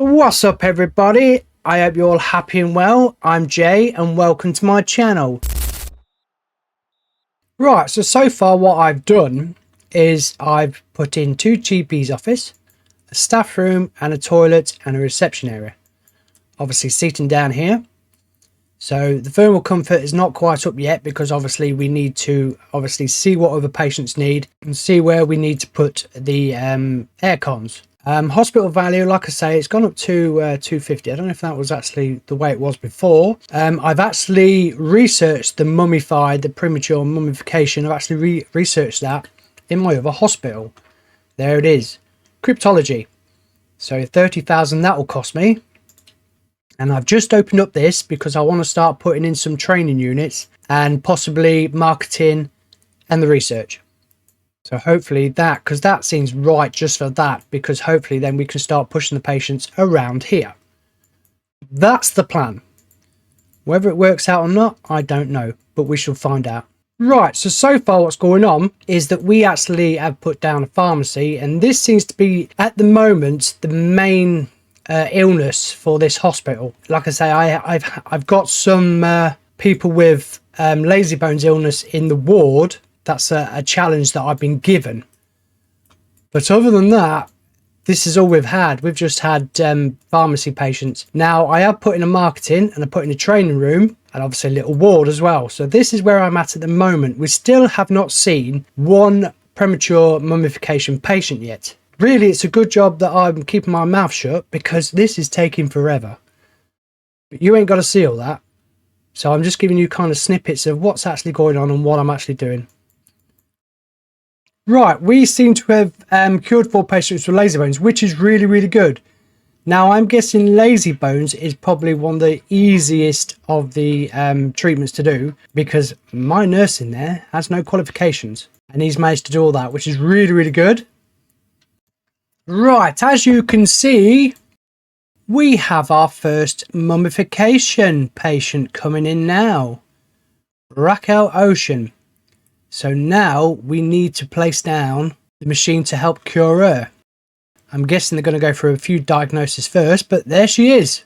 What's up everybody? I hope you're all happy and well. I'm Jay and welcome to my channel. Right, so far what I've done is I've put in 2 GP's office, a staff room and a toilet and a reception area. Obviously seating down here. So the thermal comfort is not quite up yet because obviously we need to see what other patients need and see where we need to put the air cons. Hospital value, like I say, it's gone up to 250. I don't know if that was actually the way it was before. I've actually researched the premature mummification. I've actually researched that in my other hospital. There it is, cryptology. So 30,000 that will cost me. And I've just opened up this because I want to start putting in some training units and possibly marketing and the research. So hopefully that, because that seems right just for that, because hopefully then we can start pushing the patients around here. That's the plan. Whether it works out or not, I don't know, but we shall find out. Right, so far what's going on is that we actually have put down a pharmacy, and this seems to be at the moment the main illness for this hospital. Like I say, I've got some people with lazy bones illness in the ward. That's a challenge that I've been given. But other than that, this is all we've had. We've just had pharmacy patients. Now, I have put in a marketing and I put in a training room and obviously a little ward as well. So this is where I'm at the moment. We still have not seen one premature mummification patient yet. Really, it's a good job that I'm keeping my mouth shut because this is taking forever. But you ain't got to see all that. So I'm just giving you kind of snippets of what's actually going on and what I'm actually doing. Right, we seem to have cured 4 patients with lazy bones, which is really, really good. Now, I'm guessing lazy bones is probably one of the easiest of the treatments to do because my nurse in there has no qualifications and he's managed to do all that, which is really, really good. Right, as you can see, we have our first mummification patient coming in now. Raquel Ocean. So now we need to place down the machine to help cure her. I'm guessing they're going to go through a few diagnoses first, but there she is.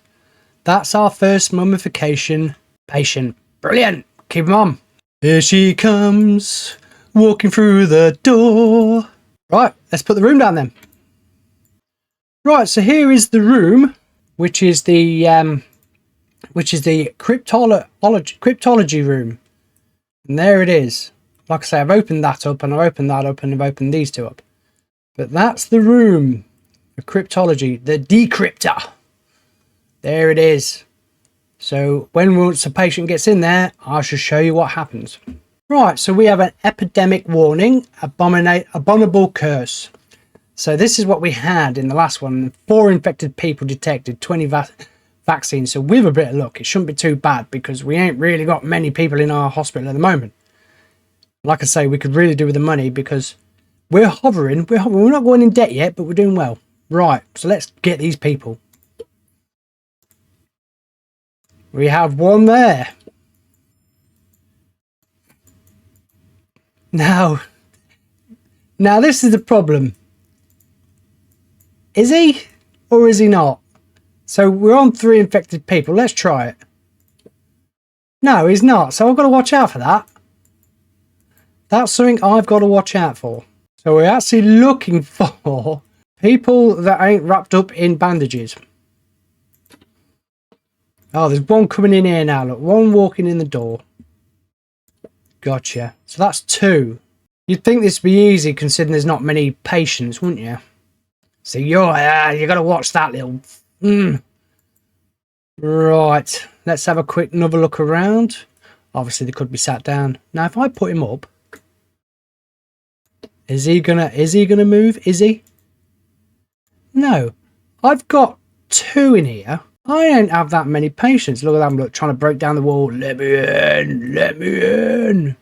That's our first mummification patient. Brilliant. Keep them on. Here she comes, walking through the door. Right, let's put the room down then. Right, so here is the room, which is the cryptology room. And there it is. Like I say, I've opened that up and I've opened that up and I've opened these 2 up. But that's the room, the cryptology, the decryptor. There it is. So once a patient gets in there, I shall show you what happens. Right, so we have an epidemic warning, abominable curse. So this is what we had in the last one. 4 infected people detected, 20 vaccines. So with a bit of luck, it shouldn't be too bad because we ain't really got many people in our hospital at the moment. Like I say, we could really do with the money because we're hovering. We're not going in debt yet, but we're doing well. Right, so let's get these people. We have one there. Now this is the problem. Is he or is he not? So we're on 3 infected people. Let's try it. No, he's not. So I've got to watch out for that. That's something I've got to watch out for. So we're actually looking for people that ain't wrapped up in bandages. Oh, there's one coming in here now. Look, one walking in the door. Gotcha. So that's 2. You'd think this would be easy considering there's not many patients, wouldn't you? So you got to watch that little... Right. Let's have a quick another look around. Obviously, they could be sat down. Now, if I put him up... Is he gonna move? Is he? No. I've got 2 in here. I don't have that many patients. Look at them, look, trying to break down the wall. Let me in. Let me in.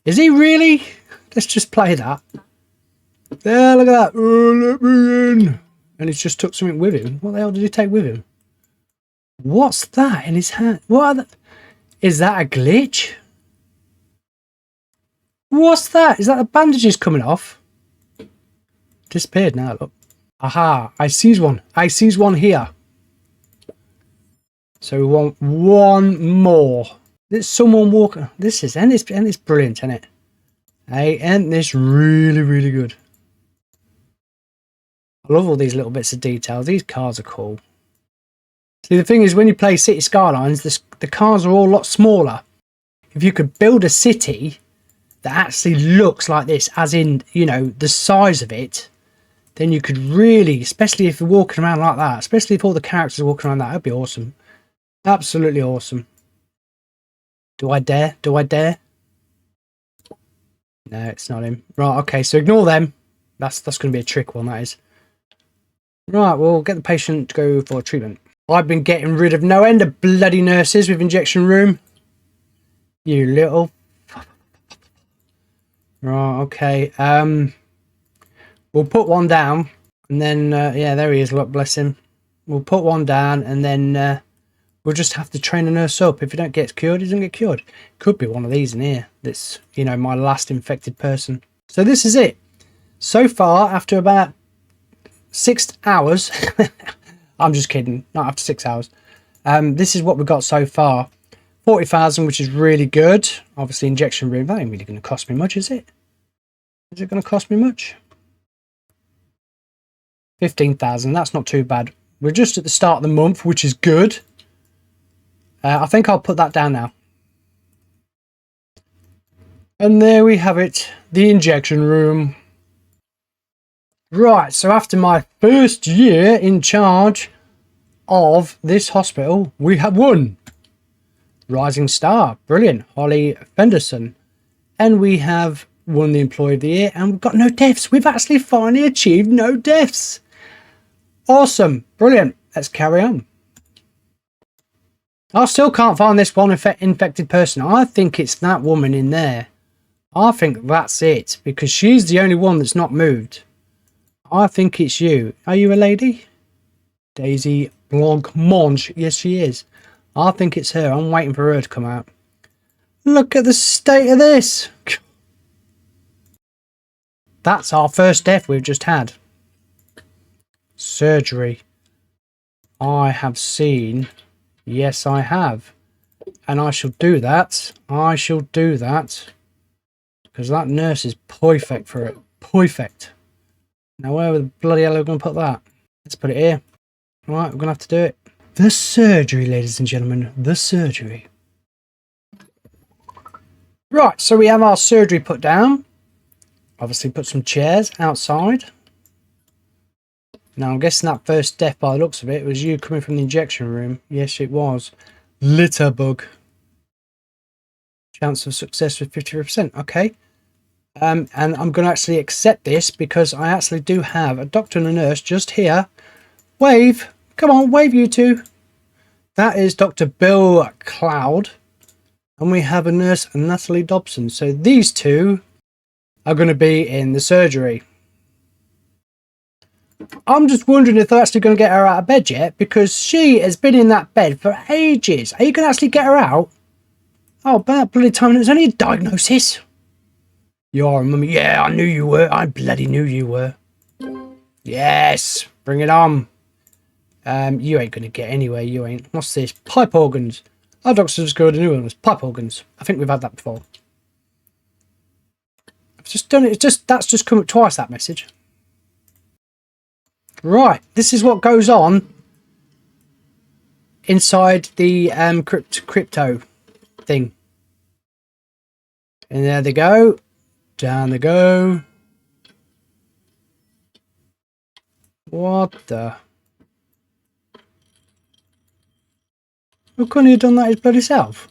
Is he really? Let's just play that. There, look at that. Oh, let me in. And he's just took something with him. What the hell did he take with him? What's that in his hand? What are the... Is that a glitch? What's that? Is that the bandages coming off? Disappeared now, look. Aha, I sees one. I sees one here. So we want one more. There's someone walking. This is, and it's brilliant, isn't it? Hey, and this really, really good. I love all these little bits of detail. These cars are cool. See, the thing is, when you play City Skylines, the cars are all a lot smaller. If you could build a city that actually looks like this, as in, you know, the size of it, then you could really, especially if you're walking around like that, especially if all the characters are walking around that, that'd be awesome. Absolutely awesome. Do I dare? Do I dare? No, it's not him. Right, okay, so ignore them. That's going to be a trick one, that is. Right, we'll get the patient to go for treatment. I've been getting rid of no end of bloody nurses with injection room. You little... Right, okay. We'll put one down. And then, yeah, there he is. Look, bless him. We'll put one down and then we'll just have to train a nurse up. If he don't get cured, he doesn't get cured. Could be one of these in here. That's, you know, my last infected person. So this is it. So far, after about 6 hours... I'm just kidding. Not after 6 hours. This is what we've got so far. 40,000, which is really good. Obviously, injection room. That ain't really going to cost me much, is it? Is it going to cost me much? 15,000. That's not too bad. We're just at the start of the month, which is good. I think I'll put that down now. And there we have it. The injection room. Right, so after my first year in charge of this hospital, we have won. Rising Star, brilliant, Holly Fenderson. And we have won the Employee of the Year, and we've got no deaths. We've actually finally achieved no deaths. Awesome, brilliant, let's carry on. I still can't find this one infected person. I think it's that woman in there. I think that's it, because she's the only one that's not moved. I think it's you. Are you a lady? Daisy Blancmange. Yes, she is. I think it's her. I'm waiting for her to come out. Look at the state of this. That's our first death we've just had. Surgery. I have seen. Yes, I have. And I shall do that. I shall do that. Because that nurse is perfect for it. Perfect. Now, where the bloody hell are we going to put that? Let's put it here. Right, we're going to have to do it. The surgery, ladies and gentlemen. The surgery. Right, so we have our surgery put down. Obviously, put some chairs outside. Now, I'm guessing that first death, by the looks of it, was you coming from the injection room. Yes, it was. Litter bug. Chance of success with 50%. Okay. And I'm going to actually accept this because I actually do have a doctor and a nurse just here. Wave. Come on, wave you two. That is Dr. Bill Cloud. And we have a nurse, Natalie Dobson. So these two are going to be in the surgery. I'm just wondering if they're actually going to get her out of bed yet, because she has been in that bed for ages. Are you going to actually get her out? Oh, about bloody time. There's only a diagnosis. You are a mummy. Yeah, I knew you were. I bloody knew you were. Yes, bring it on. You ain't going to get anywhere. You ain't. What's this? Pipe organs. Our doctor discovered a new one. Pipe organs. I think we've had that before. I've just done it. That's just come up twice, that message. Right. This is what goes on inside the crypto thing. And there they go. Down they go. What the? Well, couldn't he have done that his bloody self?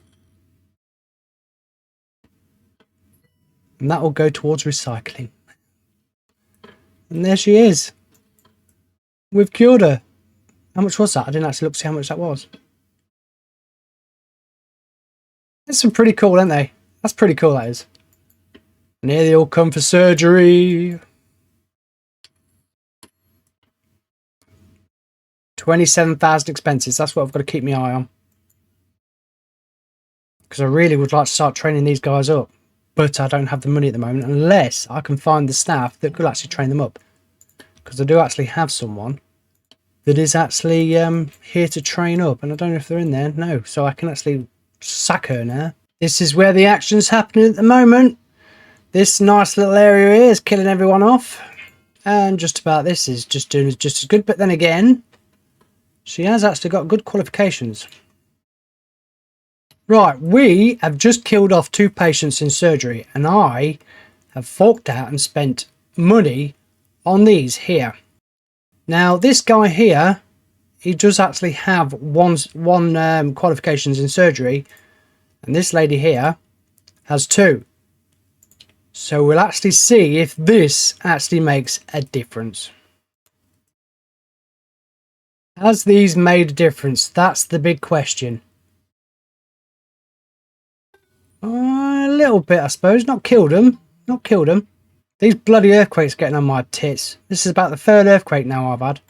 And that will go towards recycling. And there she is. We've cured her. How much was that? I didn't actually look to see how much that was. That's some pretty cool, aren't they? That's pretty cool, that is. And here they all come for surgery. 27,000 expenses. That's what I've got to keep my eye on. Because I really would like to start training these guys up. But I don't have the money at the moment unless I can find the staff that could actually train them up. because I do actually have someone that is actually here to train up, and I don't know if they're in there. No, so I can actually sack her now. This is where the action's happening at the moment. This nice little area here is killing everyone off, and just about this is just doing just as good. But then again, she has actually got good qualifications. Right, we have just killed off 2 patients in surgery, and I have forked out and spent money on these here. Now this guy here, he does actually have one qualifications in surgery, and this lady here has 2. So we'll actually see if this actually makes a difference. Has these made a difference? That's the big question. A little bit, I suppose. Not killed them. Not killed them. These bloody earthquakes getting on my tits. This is about the 3rd earthquake now I've had.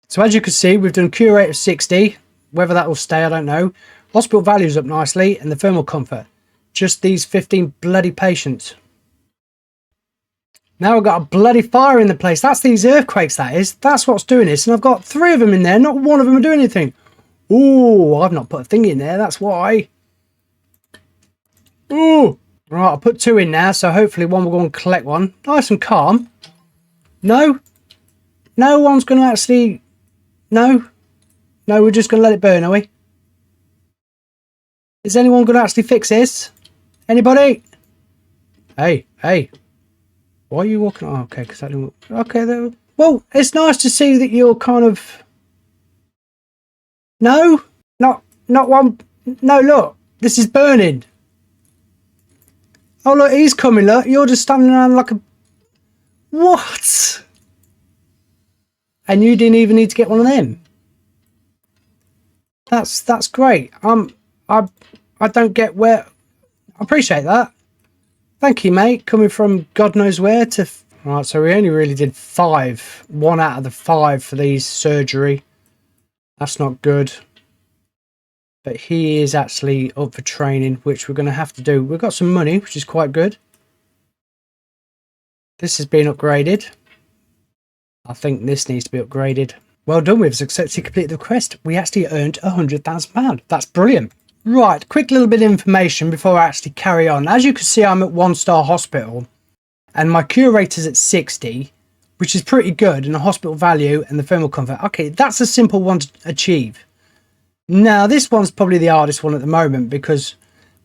So as you can see, we've done cure rate of 60. Whether that will stay, I don't know. Hospital values up nicely, and the thermal comfort. Just these 15 bloody patients. Now we've got a bloody fire in the place. That's these earthquakes, that is. That's what's doing this. And I've got 3 of them in there. Not one of them are doing anything. Oh, I've not put a thing in there. That's why. Oh, right. I'll put 2 in now. So hopefully one will go and collect one. Nice and calm. No. No one's going to actually... No. No, we're just going to let it burn, are we? Is anyone going to actually fix this? Anybody? Hey, hey. Why are you walking? Oh, okay, because I didn't... Okay, well, it's nice to see that you're kind of... No? Not one... No, look. This is burning. Oh, look, he's coming, look. You're just standing around like a... What? And you didn't even need to get one of them. That's great. I don't get where... I appreciate that. Thank you, mate. Coming from God knows where to... Right, so we only really did 5. 1 out of the 5 for these surgery. That's not good. But he is actually up for training, which we're going to have to do. We've got some money, which is quite good. This has been upgraded. I think this needs to be upgraded. Well done, we've successfully completed the quest. We actually earned £100,000. That's brilliant. Right, quick little bit of information before I actually carry on. As you can see, I'm at 1-star hospital and my cure rate is at 60, which is pretty good, and the hospital value and the thermal comfort. Okay, that's a simple one to achieve. Now, this one's probably the hardest one at the moment because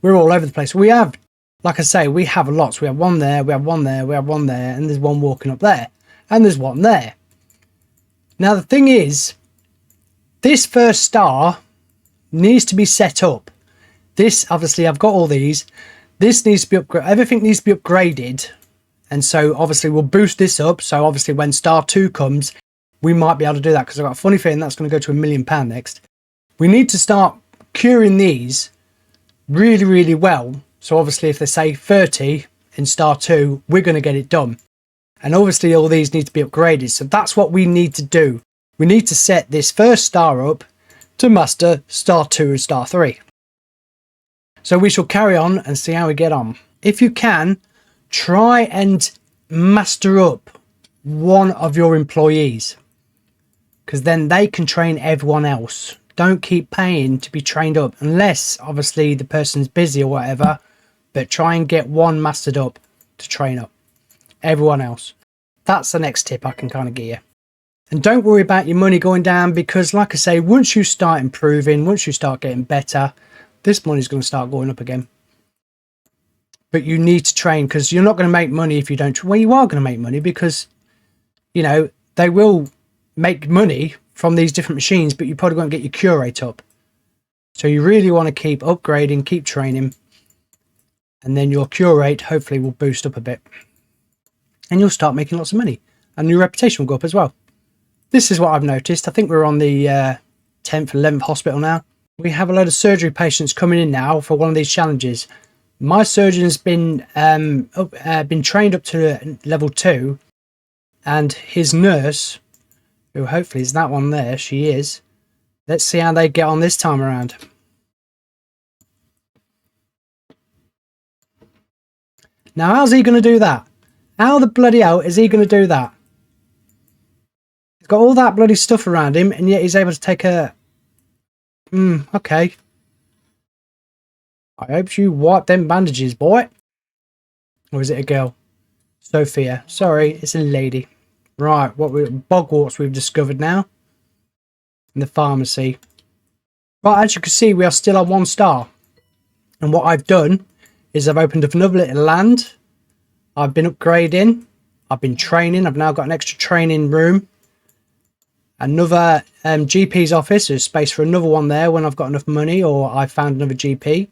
we're all over the place. We have, like I say, we have lots. We have 1 there, we have 1 there, we have 1 there, and there's 1 walking up there, and there's 1 there. Now, the thing is, this 1st star needs to be set up. This, obviously, I've got all these. This needs to be upgraded. Everything needs to be upgraded. And so, obviously, we'll boost this up. So, obviously, when star 2 comes, we might be able to do that because I've got a funny feeling that's going to go to £1 million next. We need to start curing these really, really well. So, obviously, if they say 30 in star 2, we're going to get it done. And obviously, all these need to be upgraded. So, that's what we need to do. We need to set this 1st star up to master star 2 and star 3. So we shall carry on and see how we get on. If you can, try and master up one of your employees, because then they can train everyone else. Don't keep paying to be trained up unless obviously the person's busy or whatever, but try and get one mastered up to train up everyone else. That's the next tip I can kind of give you. And don't worry about your money going down, because like I say, once you start improving, once you start getting better, this money's going to start going up again. But you need to train, because you're not going to make money if you don't. Well, you are going to make money because, you know, they will make money from these different machines, but you probably won't get your cure rate up. So you really want to keep upgrading, keep training, and then your cure rate hopefully will boost up a bit. And you'll start making lots of money. And your reputation will go up as well. This is what I've noticed. I think we're on the 10th, 11th hospital now. We have a load of surgery patients coming in now for one of these challenges. My surgeon's been trained up to level 2, and his nurse, who hopefully is that one there, she is. Let's see how they get on this time around. Now, how's he going to do that? How the bloody hell is he going to do that? He's got all that bloody stuff around him, and yet he's able to take a... okay. I hope you wipe them bandages, boy. Or is it a girl? Sophia. Sorry, it's a lady. Right, bogwarts we've discovered now. In the pharmacy. Right, as you can see, we are still on 1 star. And what I've done is I've opened up another little land. I've been upgrading. I've been training. I've now got an extra training room. Another GP's office. There's space for another one there when I've got enough money or I found another GP.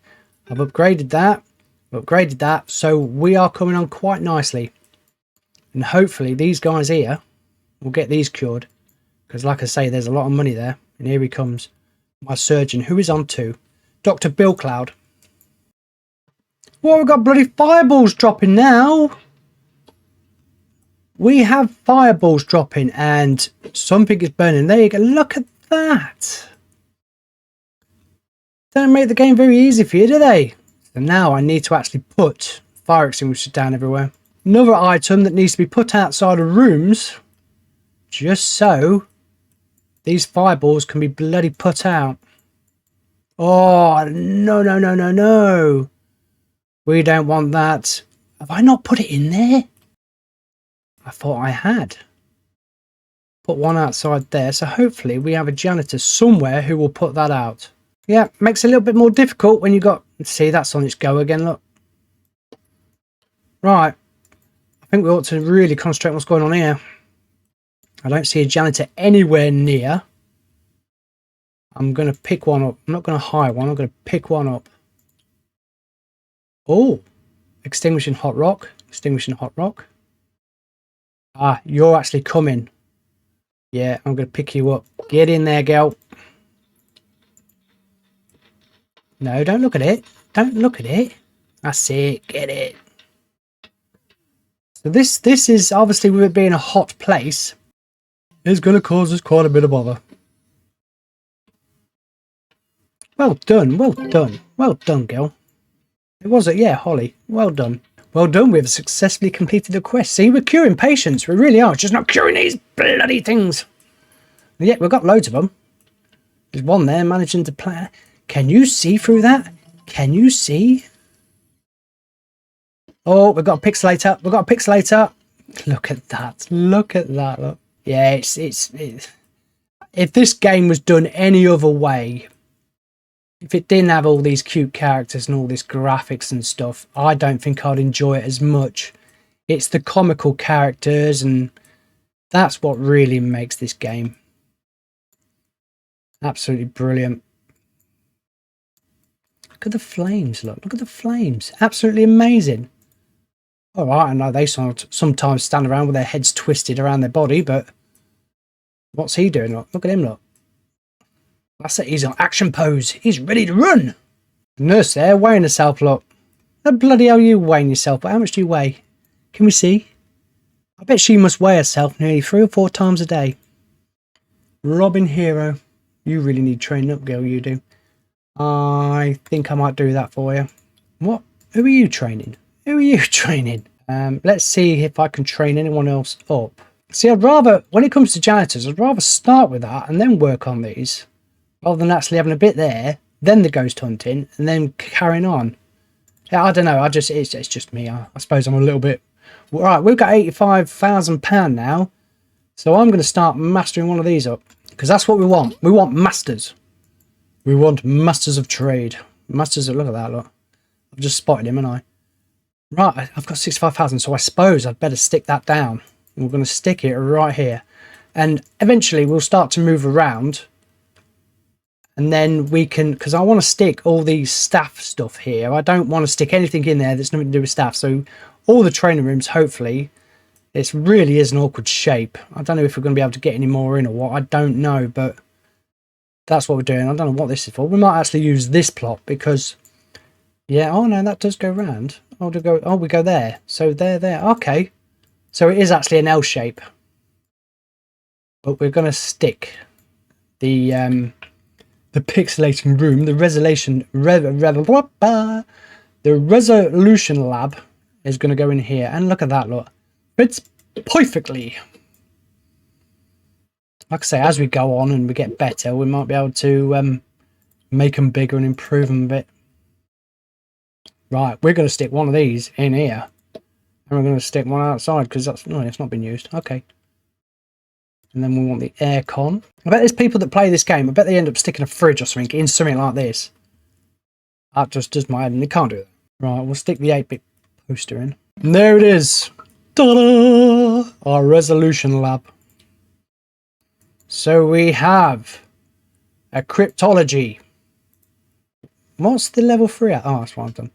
I've upgraded that. So we are coming on quite nicely. And hopefully these guys here will get these cured. Because like I say, there's a lot of money there. And here he comes. My surgeon, who is on 2. Dr. Bill Cloud. Well, we've got bloody fireballs dropping now. We have fireballs dropping and something is burning. There you go. Look at that. Don't make the game very easy for you, do they? So now I need to actually put fire extinguishers down everywhere. Another item that needs to be put outside of rooms. Just so these fireballs can be bloody put out. Oh, no. We don't want that. Have I not put it in there? I thought I had. Put one outside there. So hopefully we have a janitor somewhere who will put that out. Yeah, makes it a little bit more difficult when you got... See, that's on its go again, look. Right. I think we ought to really concentrate on what's going on here. I don't see a janitor anywhere near. I'm going to pick one up. I'm not going to hire one. I'm going to pick one up. Oh, extinguishing hot rock. Extinguishing hot rock. Ah, you're actually coming. Yeah, I'm going to pick you up. Get in there, girl. No, don't look at it. Don't look at it. That's it. Get it. So this is obviously, with it being a hot place, is going to cause us quite a bit of bother. Well done. Well done. Well done, girl. It was it, yeah, Holly. Well done. Well done, we've successfully completed the quest. See, we're curing patients. We really are. Just not curing these bloody things. Yeah, we've got loads of them. There's one there managing to play. Can you see through that? Can you see? Oh, we've got a pixelator. We've got a pixelator. Look at that. Look at that. Look. Yeah, it's if this game was done any other way, if it didn't have all these cute characters and all this graphics and stuff, I don't think I'd enjoy it as much. It's the comical characters, and that's what really makes this game absolutely brilliant. Look at the flames, look at the flames. Absolutely amazing. All right, I know they sometimes stand around with their heads twisted around their body, but what's he doing? Look at him, look. That's it, he's on action pose. He's ready to run. The nurse there weighing herself, look. How bloody hell are you weighing yourself? But how much do you weigh? Can we see? I bet she must weigh herself nearly 3 or 4 times a day. Robin Hero. You really need training up, girl, you do. I think I might do that for you. What? Who are you training? Who are you training? Let's see if I can train anyone else up. See, I'd rather, when it comes to janitors, I'd rather start with that and then work on these, rather than actually having a bit there, then the ghost hunting, and then carrying on. Yeah, I don't know. It's just me. I suppose I'm a little bit... Right, we've got £85,000 now, so I'm going to start mastering one of these up, because that's what we want. We want masters. We want masters of trade. Masters of... Look at that, look. I've just spotted him, haven't I? Right, I've got 65,000, so I suppose I'd better stick that down. And we're going to stick it right here. And eventually we'll start to move around. And then we can... Because I want to stick all these staff stuff here. I don't want to stick anything in there that's nothing to do with staff. So all the training rooms, hopefully, it really is an awkward shape. I don't know if we're going to be able to get any more in or what. I don't know, but that's what we're doing. I don't know what this is for. We might actually use this plot because... Yeah, oh no, that does go round. Oh, we go there. So there. Okay. So it is actually an L shape. But we're going to stick the pixelating room, the resolution lab is going to go in here. And look at that, look. fits perfectly. Like I say, as we go on and we get better, we might be able to make them bigger and improve them a bit. Right, we're going to stick one of these in here. And we're going to stick one outside because that's no, it's not been used. Okay. And then we want the aircon. I bet there's people that play this game. I bet they end up sticking a fridge or something in something like this. That just does my head, and they can't do that. Right, we'll stick the 8-bit poster in. And there it is. Ta-da! Our resolution lab. So we have a cryptology. What's the level 3 at? Oh, that's what I've done.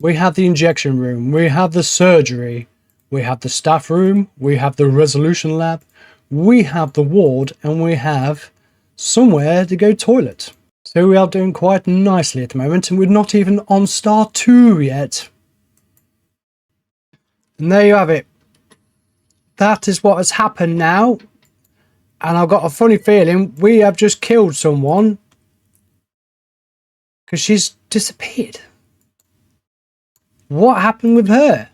We have the injection room. We have the surgery. We have the staff room. We have the resolution lab. We have the ward. And we have somewhere to go toilet. So we are doing quite nicely at the moment. And we're not even on star 2 yet. And there you have it. That is what has happened now. And I've got a funny feeling we have just killed someone. Because she's disappeared. What happened with her?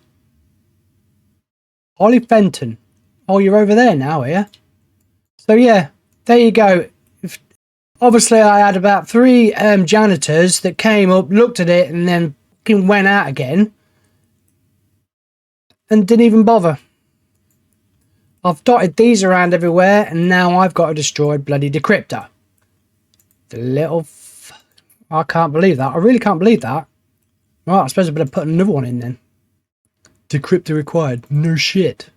Holly Fenton. Oh, you're over there now, are you? So yeah, there you go. Obviously, I had about 3 janitors that came up, looked at it, and then went out again. And didn't even bother. I've dotted these around everywhere, and now I've got a destroyed bloody decryptor. The little... I can't believe that. I really can't believe that. Right, I suppose I better put another one in then. Decryptor required. No shit.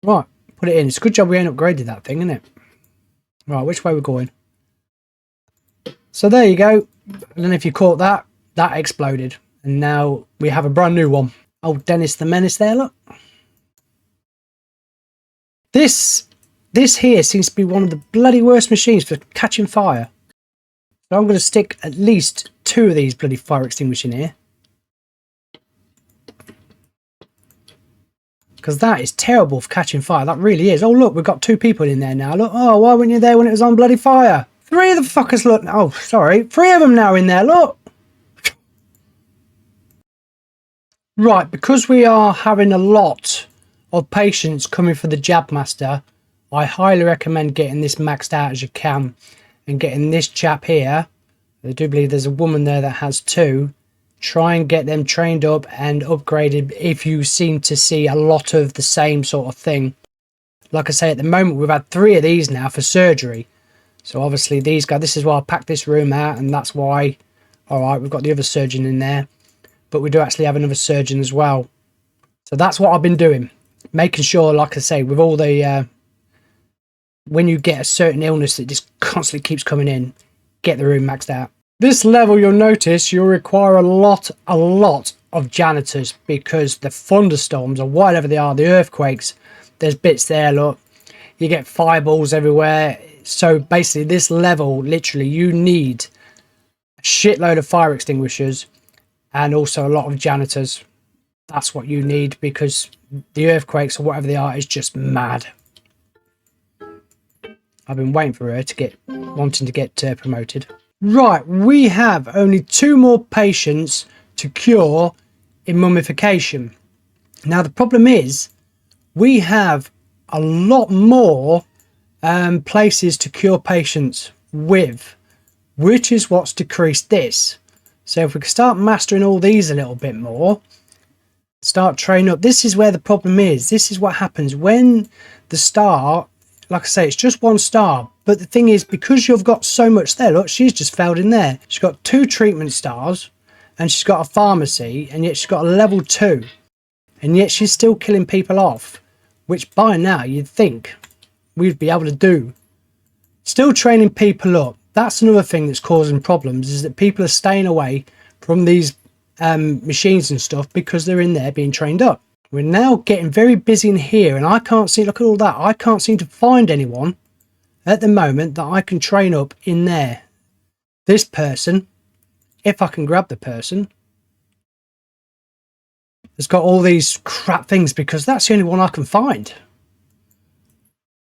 Right, put it in. It's a good job we ain't upgraded that thing, isn't it? Right, which way we're going? So there you go. And then if you caught that, that exploded. And now we have a brand new one. Oh, Dennis the Menace there, look. This here seems to be one of the bloody worst machines for catching fire. So I'm going to stick at least 2 of these bloody fire extinguishers in here. Because that is terrible for catching fire. That really is. Oh, look, we've got 2 people in there now. Look, oh, why weren't you there when it was on bloody fire? 3 of the fuckers, look. Oh, sorry. 3 of them now in there, look. Right, because we are having a lot of patients coming for the Jab Master, I highly recommend getting this maxed out as you can. And getting this chap here, I do believe there's a woman there that has 2. Try and get them trained up and upgraded if you seem to see a lot of the same sort of thing. Like I say, at the moment we've had 3 of these now for surgery. So obviously these guys, this is why I packed this room out, and that's why, alright, we've got the other surgeon in there. But we do actually have another surgeon as well. So that's what I've been doing. Making sure, like I say, with all the... when you get a certain illness that just constantly keeps coming in, get the room maxed out. This level, you'll notice you'll require a lot of janitors, because the thunderstorms or whatever they are, the earthquakes, there's bits there, look, you get fireballs everywhere. So basically this level, literally you need a shitload of fire extinguishers and also a lot of janitors. That's what you need, because the earthquakes or whatever they are is just mad. I've been waiting for her to wanting to get promoted. Right, we have only 2 more patients to cure in mummification. Now the problem is we have a lot more places to cure patients with, which is what's decreased this. So if we can start mastering all these a little bit more, start training up. This is where the problem is. This is what happens when the star... Like I say, it's just 1 star. But the thing is, because you've got so much there, look, she's just failed in there. She's got 2 treatment stars, and she's got a pharmacy, and yet she's got a level 2. And yet she's still killing people off, which by now you'd think we'd be able to do. Still training people up. That's another thing that's causing problems, is that people are staying away from these machines and stuff because they're in there being trained up. We're now getting very busy in here, and I can't see, look at all that, I can't seem to find anyone at the moment that I can train up in there. This person, if I can grab the person, has got all these crap things, because that's the only one I can find.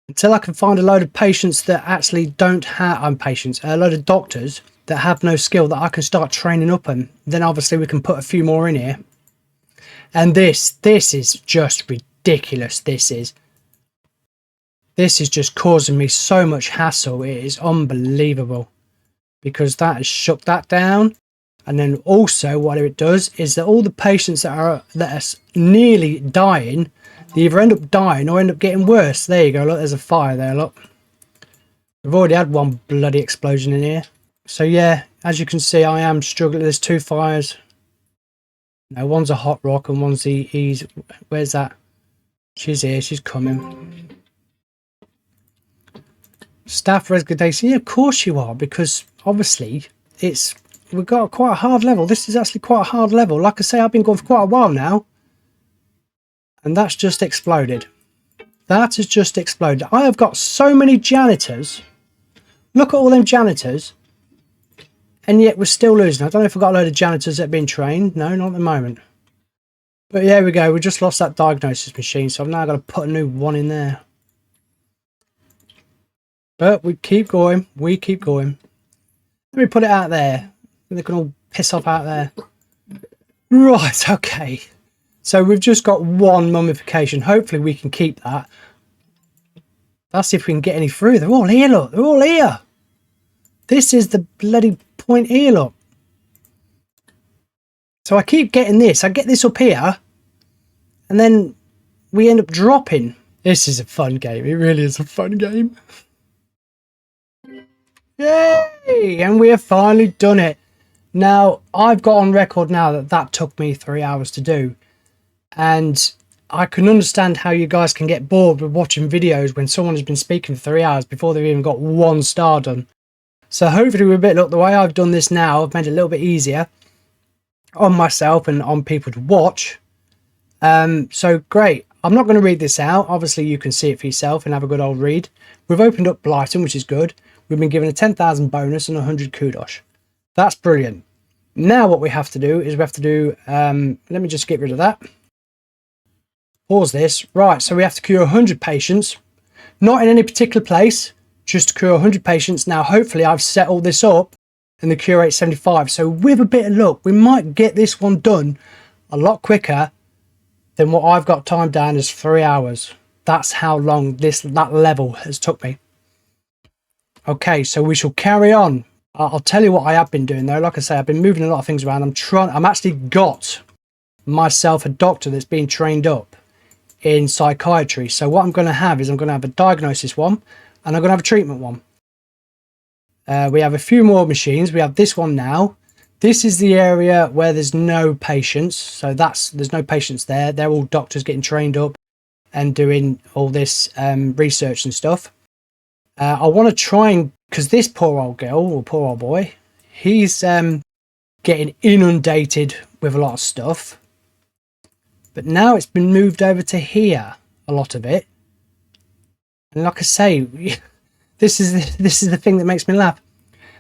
Until I can find a load of patients that actually don't have, a load of doctors that have no skill that I can start training up, and then obviously we can put a few more in here. And this is just ridiculous. This is just causing me so much hassle. It is unbelievable, because that has shook that down. And then also what it does is that all the patients that are nearly dying, they either end up dying or end up getting worse. There you go, look, there's a fire there, look. We've already had one bloody explosion in here. So yeah, as you can see, I am struggling. There's 2 fires. No, one's a hot rock and one's the where's that? She's here, she's coming. Staff resignation. Yeah, of course you are, because obviously we've got quite a hard level. This is actually quite a hard level. Like I say, I've been going for quite a while now. And that's just exploded. That has just exploded. I have got so many janitors. Look at all them janitors. And yet we're still losing. I don't know if we've got a load of janitors that have been trained. No, not at the moment. But yeah, we go. We just lost that diagnosis machine. So I've now got to put a new one in there. But we keep going. We keep going. Let me put it out there. They can all piss off out there. Right, okay. So we've just got 1 mummification. Hopefully we can keep that. Let's see if we can get any through. They're all here, look. They're all here. This is the bloody point here, look. So I keep getting this. I get this up here. And then we end up dropping. This is a fun game. It really is a fun game. Yay! And we have finally done it. Now, I've got on record now that took me 3 hours to do. And I can understand how you guys can get bored with watching videos when someone has been speaking for 3 hours before they've even got 1 star done. So hopefully with a bit, look, the way I've done this now, I've made it a little bit easier on myself and on people to watch. So great. I'm not going to read this out. Obviously, you can see it for yourself and have a good old read. We've opened up Blighton, which is good. We've been given a 10,000 bonus and 100 kudos. That's brilliant. Now what we have to do is we have to do, let me just get rid of that. Pause this. Right, so we have to cure 100 patients. Not in any particular place, just to cure 100 patients. Now, hopefully I've set all this up and the cure rate 75. So with a bit of luck, we might get this one done a lot quicker than what I've got timed down as 3 hours. That's how long that level has took me. Okay, so we shall carry on. I'll tell you what I have been doing though. Like I say, I've been moving a lot of things around. I'm actually got myself a doctor that's been trained up in psychiatry. So what I'm going to have is I'm going to have a diagnosis one and I'm going to have a treatment one. We have a few more machines. We have this one now. This is the area where there's no patients. So there's no patients there. They're all doctors getting trained up and doing all this research and stuff. I want to try and, because this poor old girl or poor old boy, he's getting inundated with a lot of stuff. But now it's been moved over to here, a lot of it. And like I say, this is the thing that makes me laugh.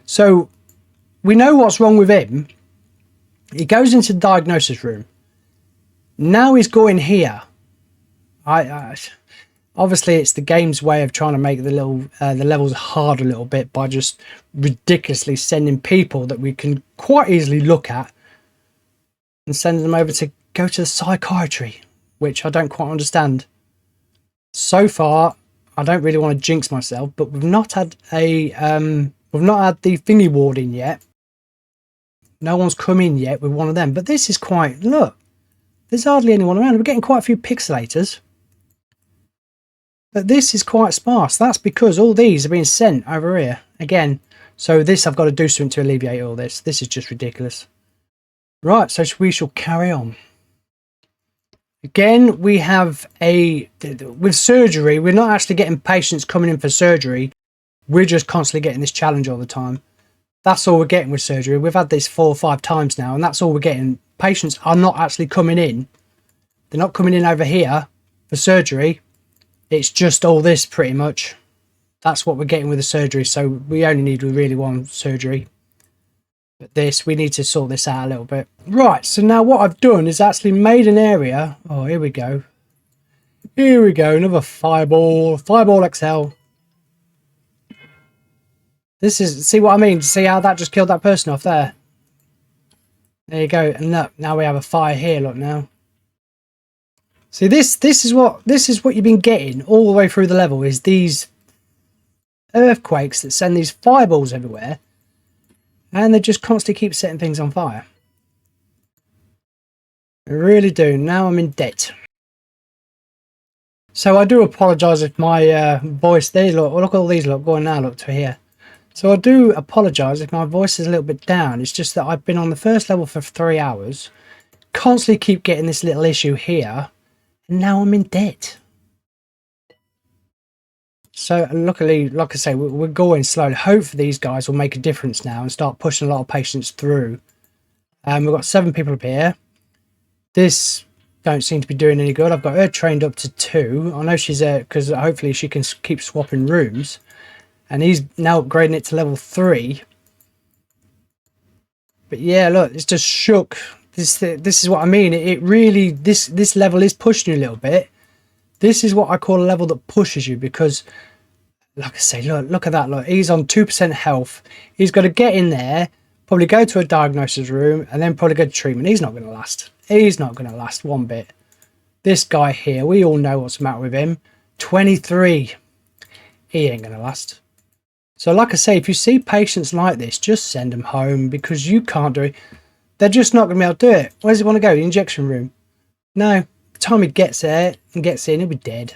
So we know what's wrong with him. He goes into the diagnosis room. Now he's going here. Obviously, it's the game's way of trying to make the levels hard a little bit by just ridiculously sending people that we can quite easily look at and send them over to go to the psychiatry, which I don't quite understand. So far, I don't really want to jinx myself, but we've not had the thingy ward in yet. No one's come in yet with one of them, but this is quite, look, there's hardly anyone around. We're getting quite a few pixelators. But this is quite sparse. That's because all these are being sent over here again. So this, I've got to do something to alleviate all this. This is just ridiculous. Right, so we shall carry on. Again, we have with surgery, we're not actually getting patients coming in for surgery. We're just constantly getting this challenge all the time. That's all we're getting with surgery. We've had this 4 or 5 times now, and that's all we're getting. Patients are not actually coming in. They're not coming in over here for surgery. It's just all this pretty much. That's what we're getting with the surgery. So we only need really one surgery. But this, we need to sort this out a little bit. Right, so now what I've done is actually made an area. Oh, here we go. Here we go, another fireball. Fireball XL. This is, see what I mean? See how that just killed that person off there? There you go. And look, now we have a fire here, look now. See, this is what you've been getting all the way through the level, is these earthquakes that send these fireballs everywhere, and they just constantly keep setting things on fire. They really do. Now I'm in debt. So I do apologise if my voice, there, look at all these, look, going now, look to here. So I do apologise if my voice is a little bit down. It's just that I've been on the first level for 3 hours, constantly keep getting this little issue here, and now I'm in debt. So luckily, like I say, we're going slowly. Hopefully these guys will make a difference now and start pushing a lot of patients through. We've got 7 people up here. This don't seem to be doing any good. I've got her trained up to 2. I know she's because hopefully she can keep swapping rooms. And he's now upgrading it to level 3. But yeah, look, it's just shook. This is what I mean. It really, this level is pushing you a little bit. This is what I call a level that pushes you, because, like I say, look at that. Look, he's on 2% health. He's got to get in there, probably go to a diagnosis room, and then probably go to treatment. He's not going to last. He's not going to last one bit. This guy here, we all know what's the matter with him. 23. He ain't going to last. So like I say, if you see patients like this, just send them home, because you can't do it. They're just not going to be able to do it. Where does he want to go? The injection room? No. By the time he gets there and gets in, he'll be dead.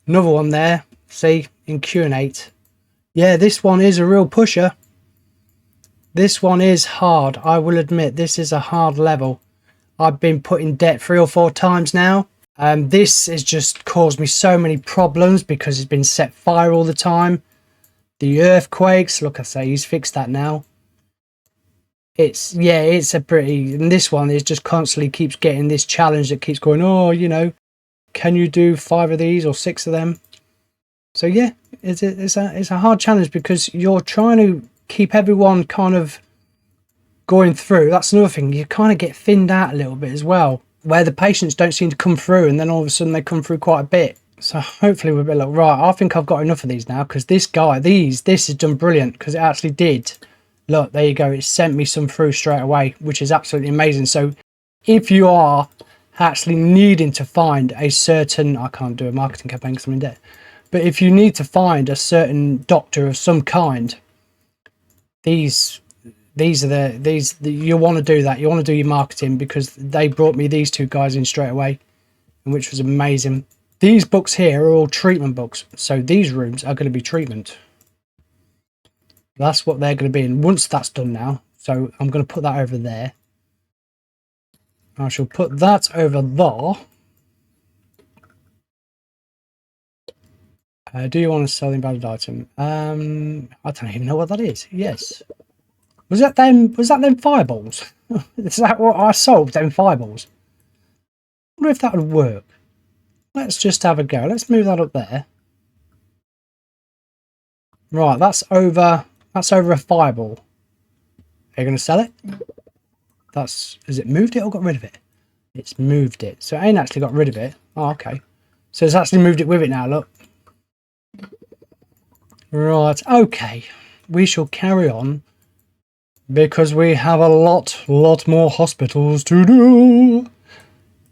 Another one there. See, in Q&8. Yeah, this one is a real pusher. This one is hard. I will admit, this is a hard level. I've been put in debt 3 or 4 times now. This has just caused me so many problems because it's been set fire all the time. The earthquakes, look, I say he's fixed that now. It's a pretty, and this one is just constantly keeps getting this challenge that keeps going, oh, you know, can you do 5 of these or 6 of them? So yeah, it's a hard challenge, because you're trying to keep everyone kind of going through. That's another thing, you kind of get thinned out a little bit as well, where the patients don't seem to come through, and then all of a sudden they come through quite a bit. So hopefully we'll be like, right, I think I've got enough of these now, because this guy, this has done brilliant, because it actually did. Look, there you go. It sent me some through straight away, which is absolutely amazing. So if you are actually needing to find a certain, I can't do a marketing campaign because I'm in debt, but if you need to find a certain doctor of some kind, these are you want to do that. You want to do your marketing, because they brought me these 2 guys in straight away, which was amazing. These books here are all treatment books. So these rooms are going to be treatment. That's what they're going to be. And once that's done now, so I'm going to put that over there. I shall put that over there. Do you want to sell the invalid item? I don't even know what that is. Yes. Was that them fireballs? Is that what I sold, them fireballs? I wonder if that would work. Let's just have a go. Let's move that up there. Right, that's over a fireball. Are you going to sell it? Has it moved it or got rid of it? It's moved it. So it ain't actually got rid of it. Oh, okay. So it's actually moved it with it now, look. Right, okay. We shall carry on, because we have a lot more hospitals to do.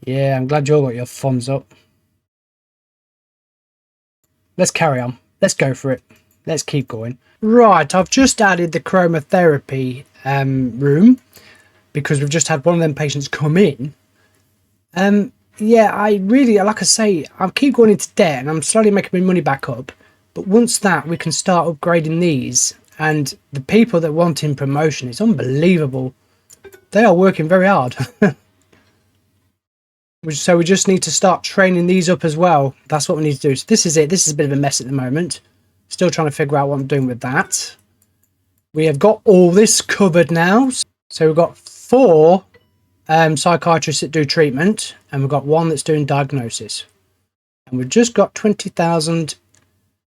Yeah, I'm glad you all got your thumbs up. Let's carry on. Let's go for it. Let's keep going. Right, I've just added the chromotherapy room, because we've just had one of them patients come in. Yeah, I really, like I say, I keep going into debt and I'm slowly making my money back up. But once that, we can start upgrading these. And the people that want in promotion, it's unbelievable. They are working very hard. So we just need to start training these up as well. That's what we need to do. So this is it. This is a bit of a mess at the moment. Still trying to figure out what I'm doing with that. We have got all this covered now. So we've got 4 psychiatrists that do treatment, and we've got 1 that's doing diagnosis. And we've just got 20,000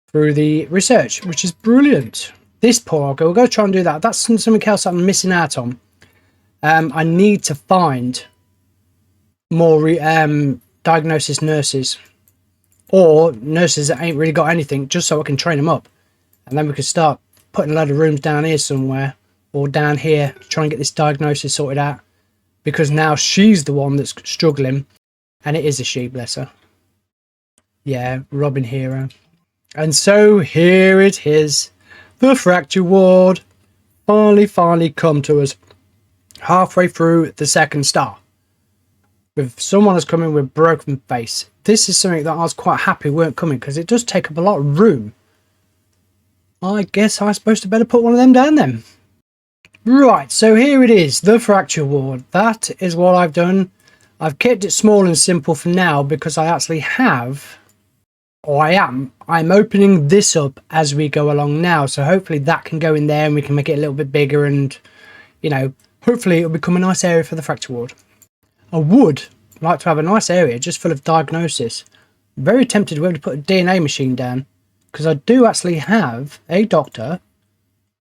through the research, which is brilliant. This poor guy, we'll go try and do that. That's something else I'm missing out on. I need to find more diagnosis nurses, or nurses that ain't really got anything, just so I can train them up, and then we can start putting a load of rooms down here somewhere, or down here, to try and get this diagnosis sorted out, because now she's the one that's struggling. And it is a she, bless her. Yeah, Robin hero. And so here it is. The fracture ward finally come to us. Halfway through the second star. With someone that's coming with broken face. This is something that I was quite happy weren't coming, because it does take up a lot of room. I guess I'm supposed to better put one of them down then. Right, so here it is, the fracture ward. That is what I've done. I've kept it small and simple for now because I actually have, or I'm opening this up as we go along now. So hopefully that can go in there and we can make it a little bit bigger and, you know, hopefully it'll become a nice area for the fracture ward. I would like to have a nice area just full of diagnosis. I'm very tempted to be able to put a DNA machine down because I do actually have a doctor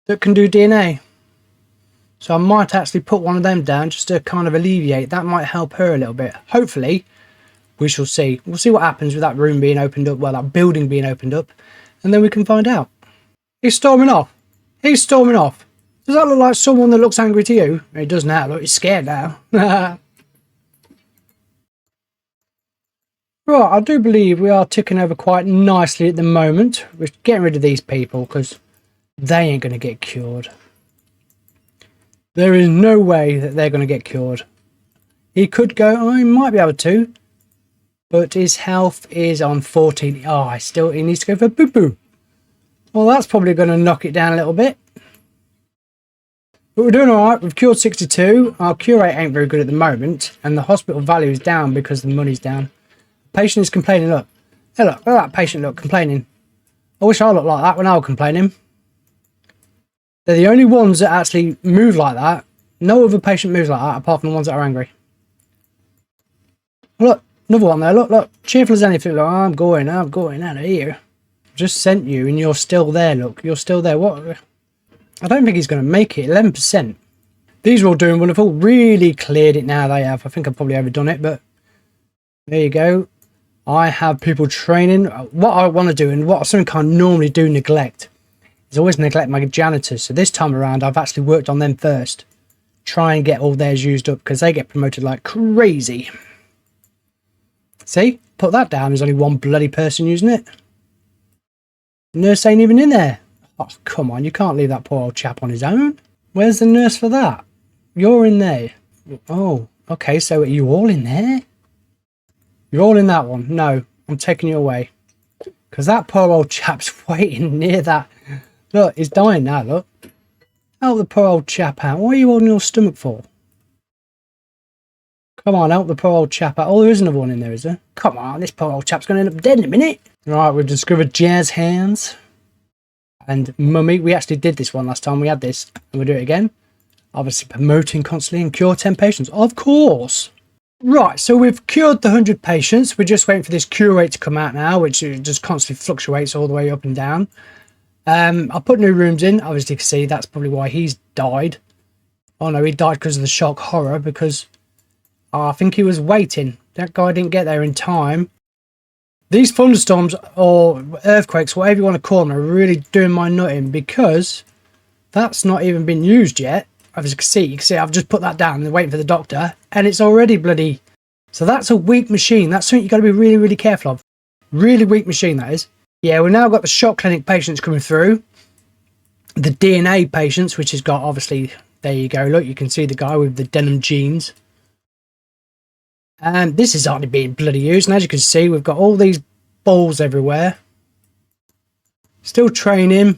that can do DNA. So I might actually put one of them down just to kind of alleviate. That might help her a little bit. Hopefully, we shall see. We'll see what happens with that room being opened up. Well, that building being opened up. And then we can find out. He's storming off. He's storming off. Does that look like someone that looks angry to you? He does now. Look, he's scared now. Right, I do believe we are ticking over quite nicely at the moment. We're getting rid of these people because they ain't going to get cured. There is no way that they're going to get cured. He could go, oh, he might be able to. But his health is on 14. Oh, he needs to go for boo-boo. Well, that's probably going to knock it down a little bit. But we're doing alright. We've cured 62. Our cure rate ain't very good at the moment. And the hospital value is down because the money's down. The patient is complaining. Look. Hey, look at that patient, look, complaining. I wish I looked like that when I was complaining. They're the only ones that actually move like that. No other patient moves like that apart from the ones that are angry. Look, another one there. Look. Cheerful as anything. Look, I'm going out of here. Just sent you and you're still there, look. You're still there. What? I don't think he's going to make it. 11%. These are all doing wonderful. Really cleared it now, they have. I think I've probably overdone it, but there you go. I have people training. What I want to do and what something I normally do neglect is always neglect my janitors. So this time around, I've actually worked on them first. Try and get all theirs used up because they get promoted like crazy. See? Put that down. There's only one bloody person using it. Nurse ain't even in there. Oh, come on. You can't leave that poor old chap on his own. Where's the nurse for that? You're in there. Oh, okay. So are you all in there? You're all in that one. No, I'm taking you away. Because that poor old chap's waiting near that. Look, he's dying now, look. Help the poor old chap out. What are you holding your stomach for? Come on, help the poor old chap out. Oh, there is another one in there, is there? Come on, this poor old chap's going to end up dead in a minute. Right, we've discovered Jazz Hands. And Mummy. We actually did this one last time. We had this. And we'll do it again. Obviously promoting constantly and cure 10 patients. Of course. Right, so we've cured the 100 patients. We're just waiting for this cure rate to come out now, which just constantly fluctuates all the way up and down. I'll put new rooms in. Obviously, you can see that's probably why he's died. Oh no, he died because of the shock horror, because I think he was waiting. That guy didn't get there in time. These thunderstorms or earthquakes, whatever you want to call them, are really doing my nut in because that's not even been used yet. As you can see, I've just put that down and waiting for the doctor, and it's already bloody. So that's a weak machine. That's something you've got to be really, really careful of. Really weak machine, that is. Yeah, we've now got the shock clinic patients coming through. The DNA patients, which has got, obviously, there you go. Look, you can see the guy with the denim jeans. And this is hardly being bloody used. And as you can see, we've got all these balls everywhere. Still training.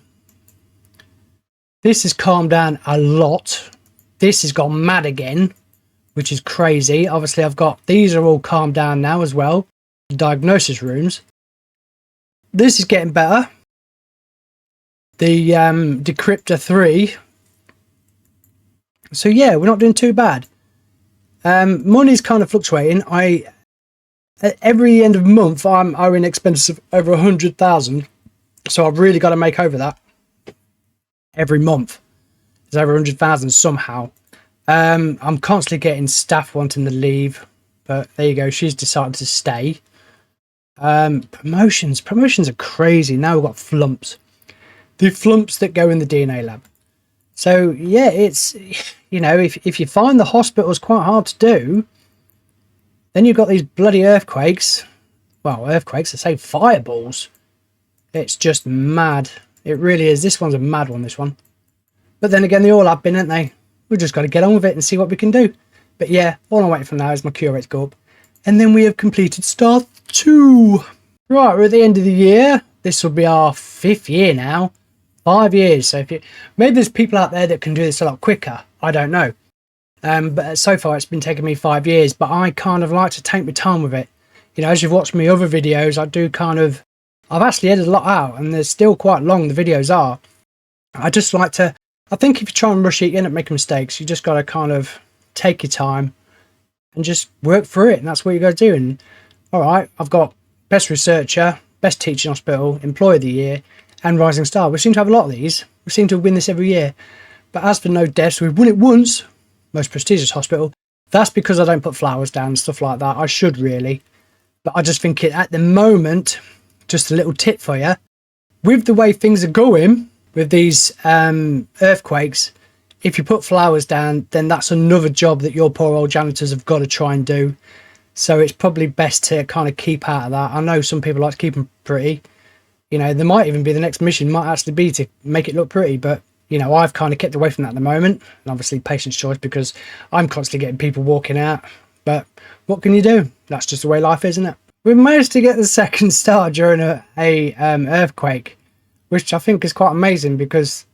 This has calmed down a lot. This has gone mad again, which is crazy. Obviously, I've got, these are all calmed down now as well. The diagnosis rooms. This is getting better. The Decryptor 3. So yeah, we're not doing too bad. Money's kind of fluctuating. At every end of month, I'm owing expenses of over 100,000. So I've really got to make over that. Every month. It's over 100,000 somehow. I'm constantly getting staff wanting to leave. But there you go. She's decided to stay. Promotions are crazy. Now we've got flumps, the flumps that go in the DNA lab. So yeah, it's, you know, if you find the hospital's quite hard to do, Then you've got these bloody earthquakes. Well, earthquakes, I say fireballs. It's just mad. It really is. This one's a mad one, this one. But then again, they all have been, haven't they? We've just got to get on with it and see what we can do. But yeah, all I'm waiting for now is my cure rate to go up. And then we have completed Star 2. Right, we're at the end of the year. This will be our 5th year now. 5 years. So maybe there's people out there that can do this a lot quicker. I don't know. But so far, it's been taking me 5 years. But I kind of like to take my time with it. You know, as you've watched my other videos, I do kind of... I've actually edited a lot out, and they're still quite long, the videos are. I just like to... I think if you try and rush it, you end up making mistakes. You just got to kind of take your time and just work through it, and that's what you got to do. And all right, I've got Best Researcher, Best Teaching Hospital, Employee of the Year, and Rising Star. We seem to have a lot of these. We seem to win this every year. But as for no deaths, we've won it once. Most prestigious hospital. That's because I don't put flowers down and stuff like that. I should really. But I just think at the moment... Just a little tip for you. With the way things are going with these earthquakes, if you put flowers down, then that's another job that your poor old janitors have got to try and do. So it's probably best to kind of keep out of that. I know some people like to keep them pretty. You know, there might even be the next mission might actually be to make it look pretty. But, you know, I've kind of kept away from that at the moment. And obviously patient's choice because I'm constantly getting people walking out. But what can you do? That's just the way life is, isn't it? We managed to get the 2nd star during a earthquake, which I think is quite amazing because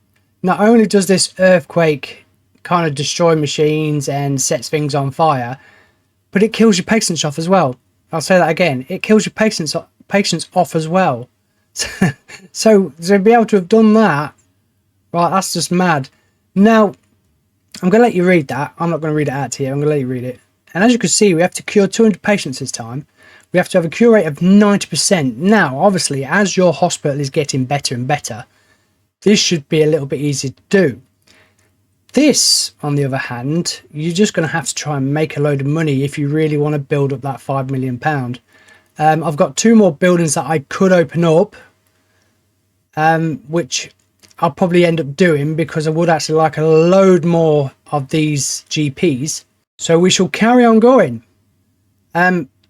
not only does this earthquake kind of destroy machines and sets things on fire, but it kills your patients off as well. I'll say that again. It kills your patients off as well. So to be able to have done that, right, that's just mad. Now, I'm going to let you read that. I'm not going to read it out to you. I'm going to let you read it. And as you can see, we have to cure 200 patients this time. We have to have a cure rate of 90%. Now, obviously, as your hospital is getting better and better, this should be a little bit easier to do. This, on the other hand, you're just going to have to try and make a load of money if you really want to build up that £5 million. I've got 2 more buildings that I could open up, which I'll probably end up doing because I would actually like a load more of these GPs. So we shall carry on going.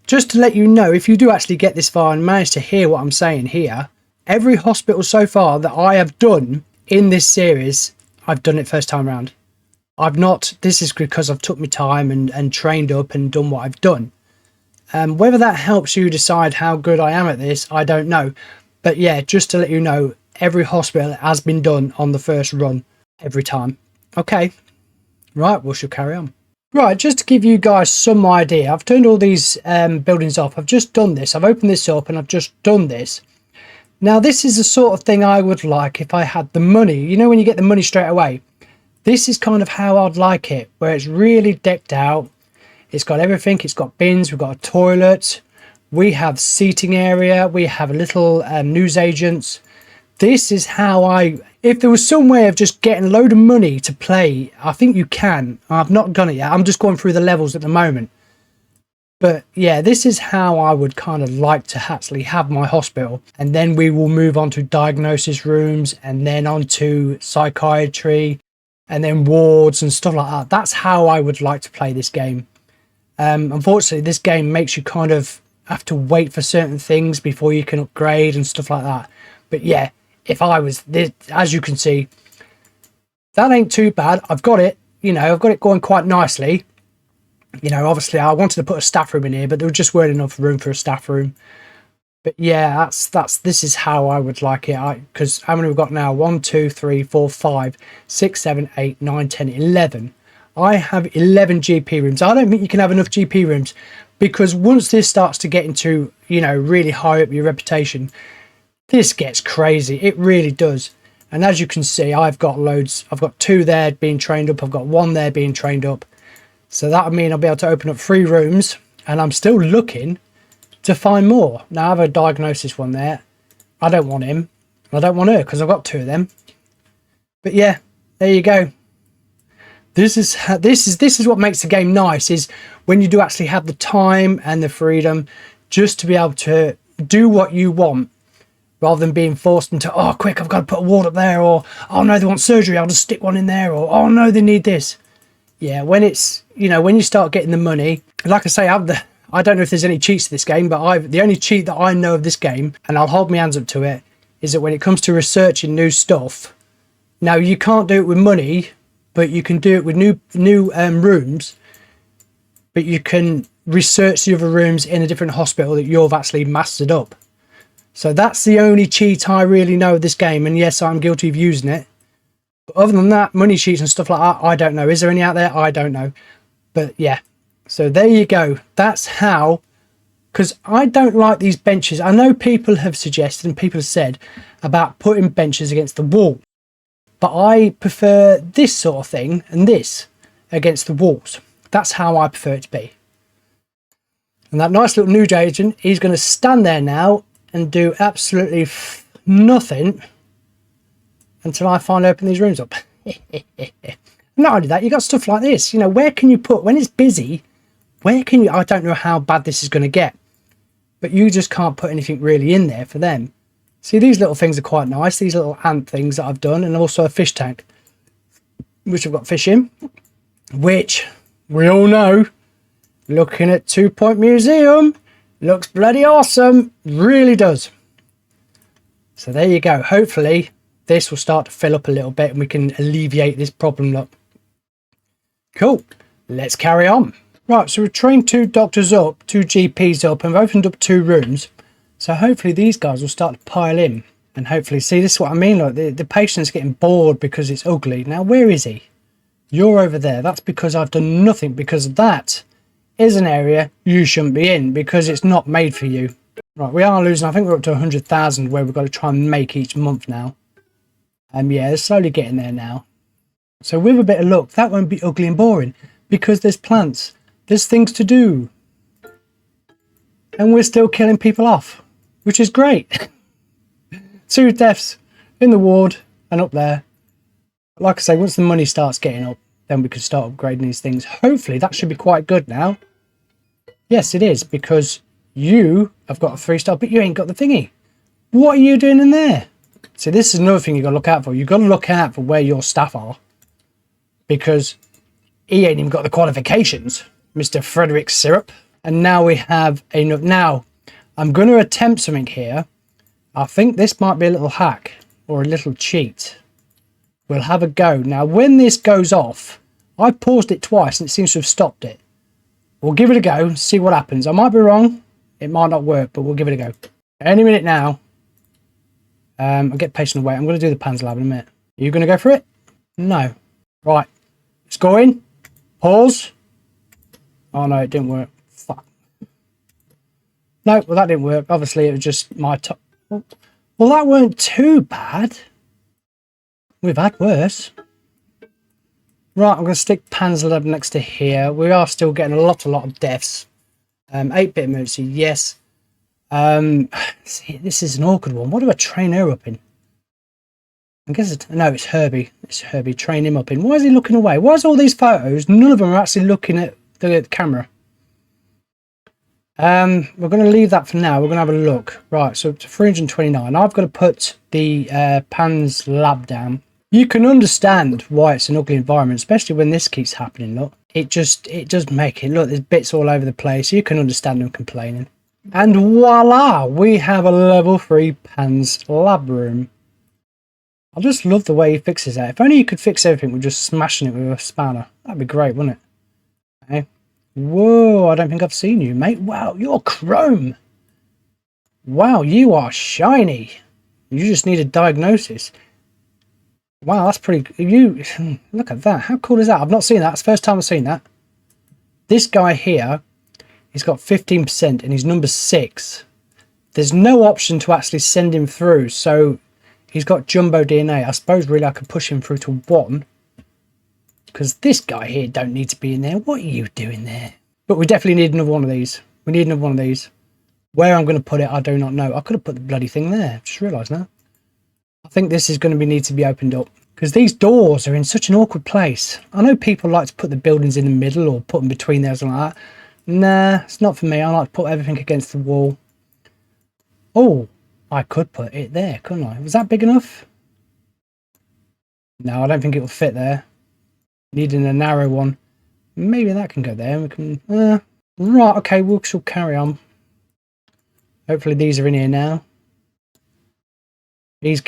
Just to let you know, if you do actually get this far and manage to hear what I'm saying here, every hospital so far that I have done in this series, I've done it first time round. I've not, this is because I've took my time and trained up and done what I've done. Whether that helps you decide how good I am at this, I don't know. But yeah, just to let you know, every hospital has been done on the first run every time. Okay, right, we shall carry on. Right, just to give you guys some idea, I've turned all these buildings off. I've just done this. I've opened this up and I've just done this. Now, this is the sort of thing I would like if I had the money. You know, when you get the money straight away, this is kind of how I'd like it, where it's really decked out. It's got everything. It's got bins. We've got a toilet. We have seating area. We have a little news agents. This is how if there was some way of just getting a load of money to play, I think you can. I've not done it yet. I'm just going through the levels at the moment. But yeah, this is how I would kind of like to actually have my hospital. And then we will move on to diagnosis rooms and then on to psychiatry and then wards and stuff like that. That's how I would like to play this game. Unfortunately, this game makes you kind of have to wait for certain things before you can upgrade and stuff like that. But yeah, if I was this, as you can see, that ain't too bad. I've got it, you know, I've got it going quite nicely. You know, obviously I wanted to put a staff room in here, but there just weren't enough room for a staff room. But yeah, this is how I would like it. Because how many we've got now? 1, 2, 3, 4, 5, 6, 7, 8, 9, 10, 11. I have 11 GP rooms. I don't think you can have enough GP rooms because once this starts to get into, you know, really high up your reputation, this gets crazy. It really does. And as you can see, I've got loads. I've got 2 there being trained up. I've got 1 there being trained up. So that would mean I'll be able to open up 3 rooms, and I'm still looking to find more. Now I have a diagnosis one there. I don't want him. I don't want her because I've got 2 of them. But yeah, there you go. This is what makes the game nice, is when you do actually have the time and the freedom just to be able to do what you want rather than being forced into, oh, quick, I've got to put a ward up there, or, oh no, they want surgery, I'll just stick one in there, or, oh no, they need this. Yeah, when it's, you know, when you start getting the money, like I say, I've I don't know if there's any cheats to this game, but the only cheat that I know of this game, and I'll hold my hands up to it, is that when it comes to researching new stuff, now you can't do it with money, but you can do it with new rooms, but you can research the other rooms in a different hospital that you've actually mastered up. So that's the only cheat I really know of this game, and yes, I'm guilty of using it. But other than that, money cheats and stuff like that, I don't know. Is there any out there? I don't know. But yeah, so there you go. That's how, because I don't like these benches. I know people have suggested and people have said about putting benches against the wall, but I prefer this sort of thing and this against the walls. That's how I prefer it to be. And that nice little news agent, he's going to stand there now and do absolutely nothing until I finally open these rooms up. Not only that, you got stuff like this. You know, where can you put, when it's busy, where can you, I don't know how bad this is going to get, but you just can't put anything really in there for them. See, these little things are quite nice, these little ant things that I've done, and also a fish tank, which I've got fish in, which we all know, looking at 2 Point Museum, looks bloody awesome, really does. So there you go. Hopefully this will start to fill up a little bit and we can alleviate this problem. Look, cool, let's carry on. Right, so we've trained 2 doctors up, 2 GPs up, and we've opened up 2 rooms. So hopefully these guys will start to pile in, and hopefully, see, this is what I mean, like the patient's getting bored because it's ugly. Now where is he? You're over there. That's because I've done nothing, because that is an area you shouldn't be in, because it's not made for you. Right, we are losing. I think we're up to 100,000 where we've got to try and make each month now. Yeah, they're slowly getting there now. So with a bit of luck, that won't be ugly and boring, because there's plants, there's things to do, and we're still killing people off, which is great. 2 deaths in the ward and up there. Like I say, once the money starts getting up, then we can start upgrading these things. Hopefully that should be quite good now. Yes, it is, because you have got a 3-star, but you ain't got the thingy. What are you doing in there? So this is another thing you've got to look out for. You've got to look out for where your staff are, because he ain't even got the qualifications, Mr. Frederick Syrup. And now we have enough. Now, I'm going to attempt something here. I think this might be a little hack or a little cheat. We'll have a go. Now, when this goes off, I paused it twice and it seems to have stopped it. We'll give it a go and see what happens. I might be wrong. It might not work, but we'll give it a go. Any minute now. I'll get patient away. I'm going to do the Panzer Lab in a minute. Are you going to go for it? No. Right. Let's go in. Pause. Oh, no, it didn't work. Fuck. No, well, that didn't work. Obviously, it was just my top. Well, that weren't too bad. We've had worse. Right, I'm going to stick Panzer Lab next to here. We are still getting a lot of deaths. 8-bit emergency, yes. See, this is an awkward one. What do I train her up in? I guess no, it's Herbie. It's Herbie. Train him up in. Why is he looking away? Why is all these photos? None of them are actually looking at the camera. We're going to leave that for now. We're going to have a look. Right, so to 329. I've got to put the Pan's Lab down. You can understand why it's an ugly environment, especially when this keeps happening. Look, it does make it look. There's bits all over the place. You can understand them complaining. And voila, we have a level 3 Pan's Lab room. I just love the way he fixes that. If only you could fix everything with just smashing it with a spanner. That'd be great, wouldn't it? Okay. Whoa, I don't think I've seen you, mate. Wow, you're chrome. Wow, you are shiny. You just need a diagnosis. Wow, that's pretty... You look at that. How cool is that? I've not seen that. It's the first time I've seen that. This guy here, he's got 15% and he's number 6. There's no option to actually send him through, so he's got jumbo DNA. I suppose really I could push him through to 1, because this guy here don't need to be in there. What are you doing there? But we definitely need another one of these. We need another one of these. Where I'm going to put it, I do not know. I could have put the bloody thing there. Just realised now. I think this is going to need to be opened up, because these doors are in such an awkward place. I know people like to put the buildings in the middle or put them between there or something like that. Nah, it's not for me. I like to put everything against the wall. Oh, I could put it there, couldn't I? Was that big enough? No, I don't think it will fit there. Needing a narrow one. Maybe that can go there. We can. Right, okay, we'll carry on. Hopefully these are in here now. He's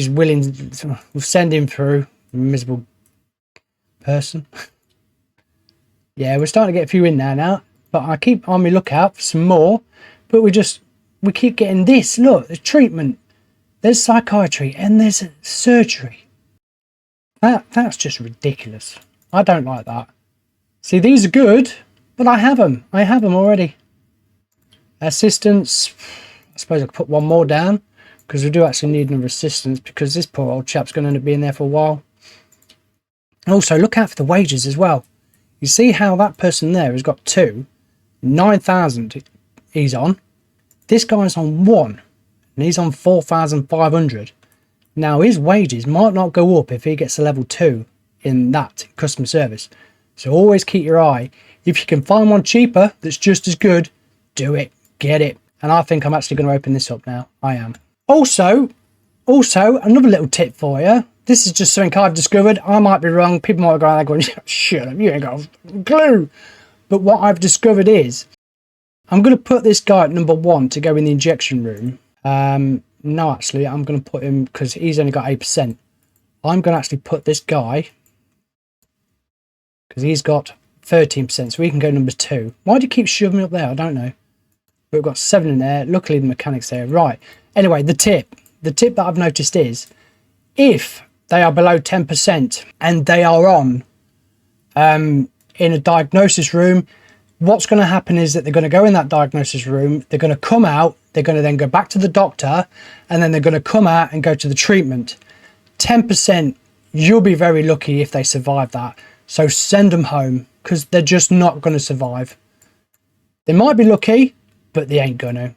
willing to send him through. Miserable person. Yeah, we're starting to get a few in there now. But I keep on my lookout for some more. But we keep getting this. Look, there's treatment. There's psychiatry and there's surgery. That's just ridiculous. I don't like that. See, these are good, but I have them. I have them already. Assistance. I suppose I could put one more down because we do actually need another assistance because this poor old chap's going to end up being there for a while. And also, look out for the wages as well. You see how that person there has got 9,000 he's on. This guy's on 1 and he's on 4,500. Now his wages might not go up if he gets a level 2 in that customer service. So always keep your eye. If you can find one cheaper that's just as good, do it, get it. And I think I'm actually going to open this up now. I am. Also, another little tip for you. This is just something I've discovered. I might be wrong. People might go out there going, shut up, you ain't got a clue. But what I've discovered is, I'm going to put this guy at number 1 to go in the injection room. No, actually, I'm going to put him, because he's only got 8%. I'm going to actually put this guy, because he's got 13%, so he can go number 2. Why do you keep shoving me up there? I don't know. But we've got 7 in there. Luckily, the mechanic's there. Right. Anyway, the tip that I've noticed is, if they are below 10% and they are on in a diagnosis room, what's going to happen is that they're going to go in that diagnosis room, they're going to come out, they're going to then go back to the doctor, and then they're going to come out and go to the treatment. 10%, you'll be very lucky if they survive that. So send them home, because they're just not going to survive. They might be lucky, but they ain't going to.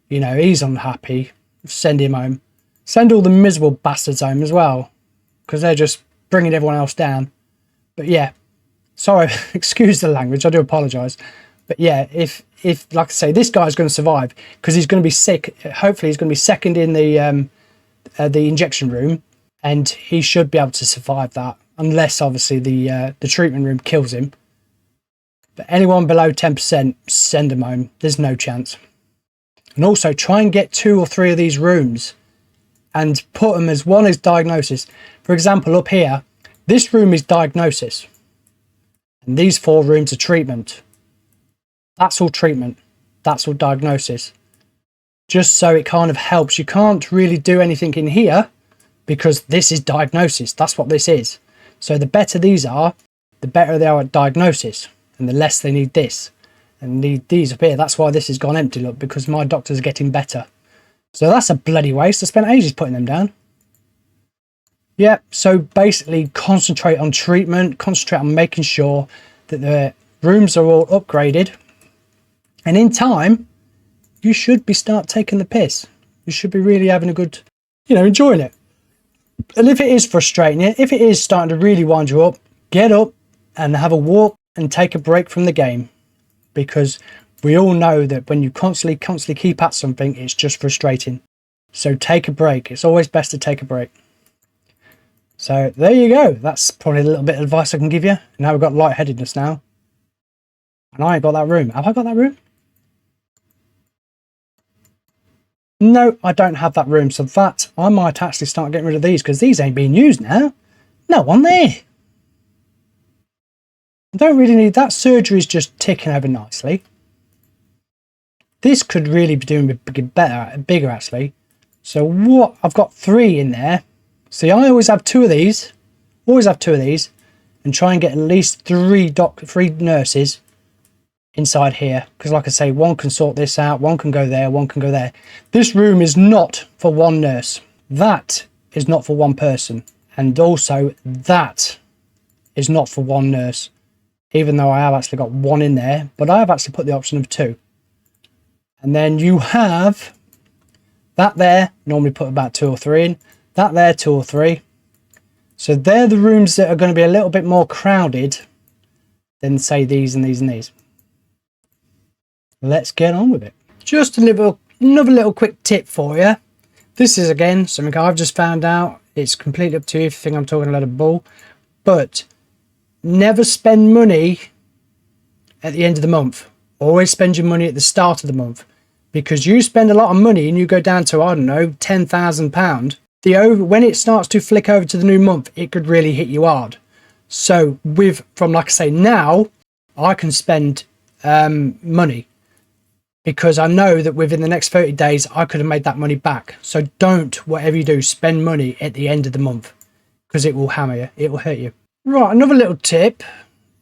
You know, he's unhappy. Send him home. Send all the miserable bastards home as well, because they're just bringing everyone else down. But yeah, sorry, excuse the language, I do apologise. But yeah, if like I say, this guy's going to survive because he's going to be sick. Hopefully he's going to be second in the injection room, and he should be able to survive that, unless obviously the treatment room kills him. But anyone below 10%, send them home. There's no chance. And also try and get 2 or 3 of these rooms and put them as one is diagnosis. For example, up here, this room is diagnosis. And these 4 rooms are treatment. That's all treatment. That's all diagnosis. Just so it kind of helps. You can't really do anything in here because this is diagnosis. That's what this is. So the better these are, the better they are at diagnosis. And the less they need this. And need these up here. That's why this has gone empty, look, because my doctors are getting better. So that's a bloody waste. I spent ages putting them down. Yeah, so basically concentrate on treatment, concentrate on making sure that the rooms are all upgraded. And in time, you should start taking the piss. You should be really having a good, enjoying it. And if it is frustrating you, if it is starting to really wind you up, get up and have a walk and take a break from the game. Because we all know that when you constantly keep at something, it's just frustrating. So take a break. It's always best to take a break. So there you go. That's probably a little bit of advice I can give you. Now we've got lightheadedness now. And I ain't got that room. Have I got that room? No, I don't have that room. So that, I might actually start getting rid of these because these ain't being used now. No one there. I don't really need that. Surgery is just ticking over nicely. This could really be doing bigger actually. So what? I've got 3 in there. See, I always have 2 of these. And try and get at least 3 nurses inside here. Because like I say, one can sort this out, one can go there, one can go there. This room is not for 1 nurse. That is not for 1 person. And also that is not for 1 nurse. Even though I have actually got 1 in there, but I have actually put the option of 2. And then you have that there, normally put about 2 or 3 in, that there 2 or 3. So they're the rooms that are going to be a little bit more crowded than say these and these and these. Let's get on with it. Just another little quick tip for you. This is again something I've just found out. It's completely up to you if you think I'm talking a lot of bull, but never spend money at the end of the month. always spend your money at the start of the month, because you spend a lot of money and you go down to, I don't know, £10,000. When it starts to flick over to the new month, it could really hit you hard. So from like I say, now I can spend money, because I know that within the next 30 days I could have made that money back. So don't, whatever you do, spend money at the end of the month, because it will hammer you, it will hurt you. Right, another little tip,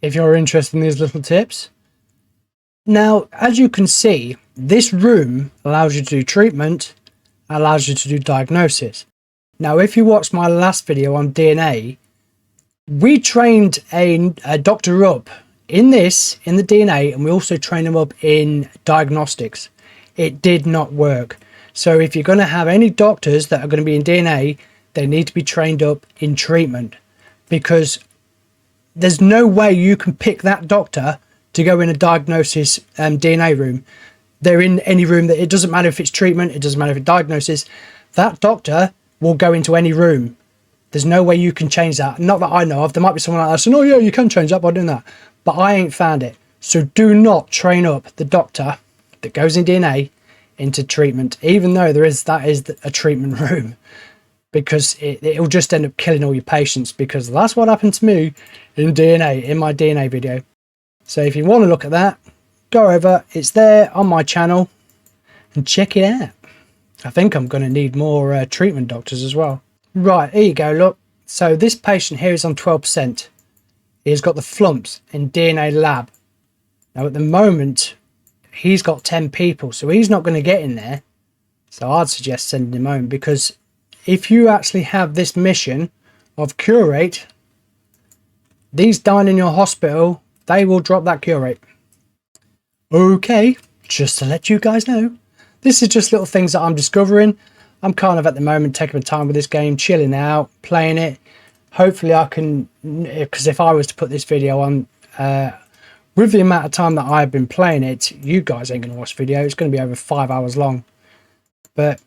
if you're interested in these little tips. Now, as you can see, this room allows you to do treatment, allows you to do diagnosis. Now, if you watched my last video on DNA, we trained a doctor up in the DNA, and we also trained him up in diagnostics. It did not work. So if you're going to have any doctors that are going to be in DNA, they need to be trained up in treatment, because there's no way you can pick that doctor to go in a diagnosis DNA room. They're in any room. That it doesn't matter if it's treatment, it doesn't matter if it's diagnosis. That doctor will go into any room. There's no way you can change that. Not that I know of. There might be someone like that saying, oh yeah, you can change that by doing that. But I ain't found it. So do not train up the doctor that goes in DNA into treatment, even though that is a treatment room, because it'll just end up killing all your patients, because that's what happened to me in DNA, in my DNA video. So if you want to look at that, go over, it's there on my channel, and check it out. I think I'm going to need more treatment doctors as well. Right, here you go, look. So this patient here is on 12%. He's got the flumps in DNA lab. Now at the moment, he's got 10 people, so he's not going to get in there. So I'd suggest sending him home, because if you actually have this mission of cure rate, these dying in your hospital, they will drop that cure rate. Okay, just to let you guys know, this is just little things that I'm discovering. I'm kind of at the moment taking my time with this game, chilling out, playing it. Hopefully I can, because if I was to put this video on, with the amount of time that I've been playing it, you guys ain't going to watch the video. It's going to be over 5 hours long. But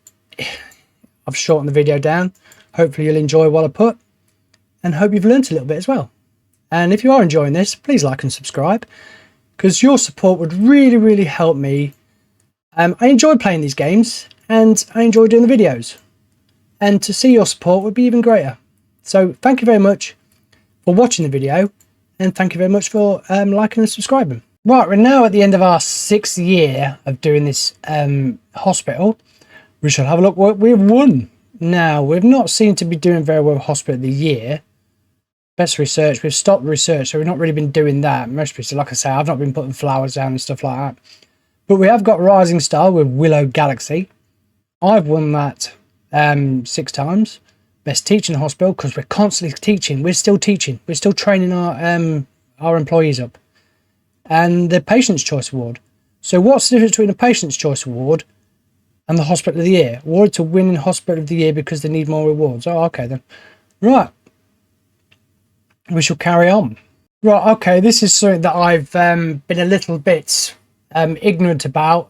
I've shortened the video down. Hopefully you'll enjoy what I put, and hope you've learnt a little bit as well. And if you are enjoying this, please like and subscribe, because your support would really, really help me. I enjoy playing these games, and I enjoy doing the videos, and to see your support would be even greater. So thank you very much for watching the video, and thank you very much for liking and subscribing. Right, we're now at the end of our 6th year of doing this hospital. We shall have a look what we've won. Now, we've not seemed to be doing very well with Hospital of the Year. Best research, we've stopped research, so we've not really been doing that. Most people, like I say, I've not been putting flowers down and stuff like that. But we have got Rising Star with Willow Galaxy. I've won that 6 times. Best Teaching Hospital, because we're constantly teaching. We're still teaching. We're still training our employees up. And the Patient's Choice Award. So what's the difference between a Patient's Choice Award and the Hospital of the Year? Award to winning Hospital of the Year because they need more rewards. Oh, okay then. Right. We shall carry on. Right, okay, this is something that I've been a little bit ignorant about,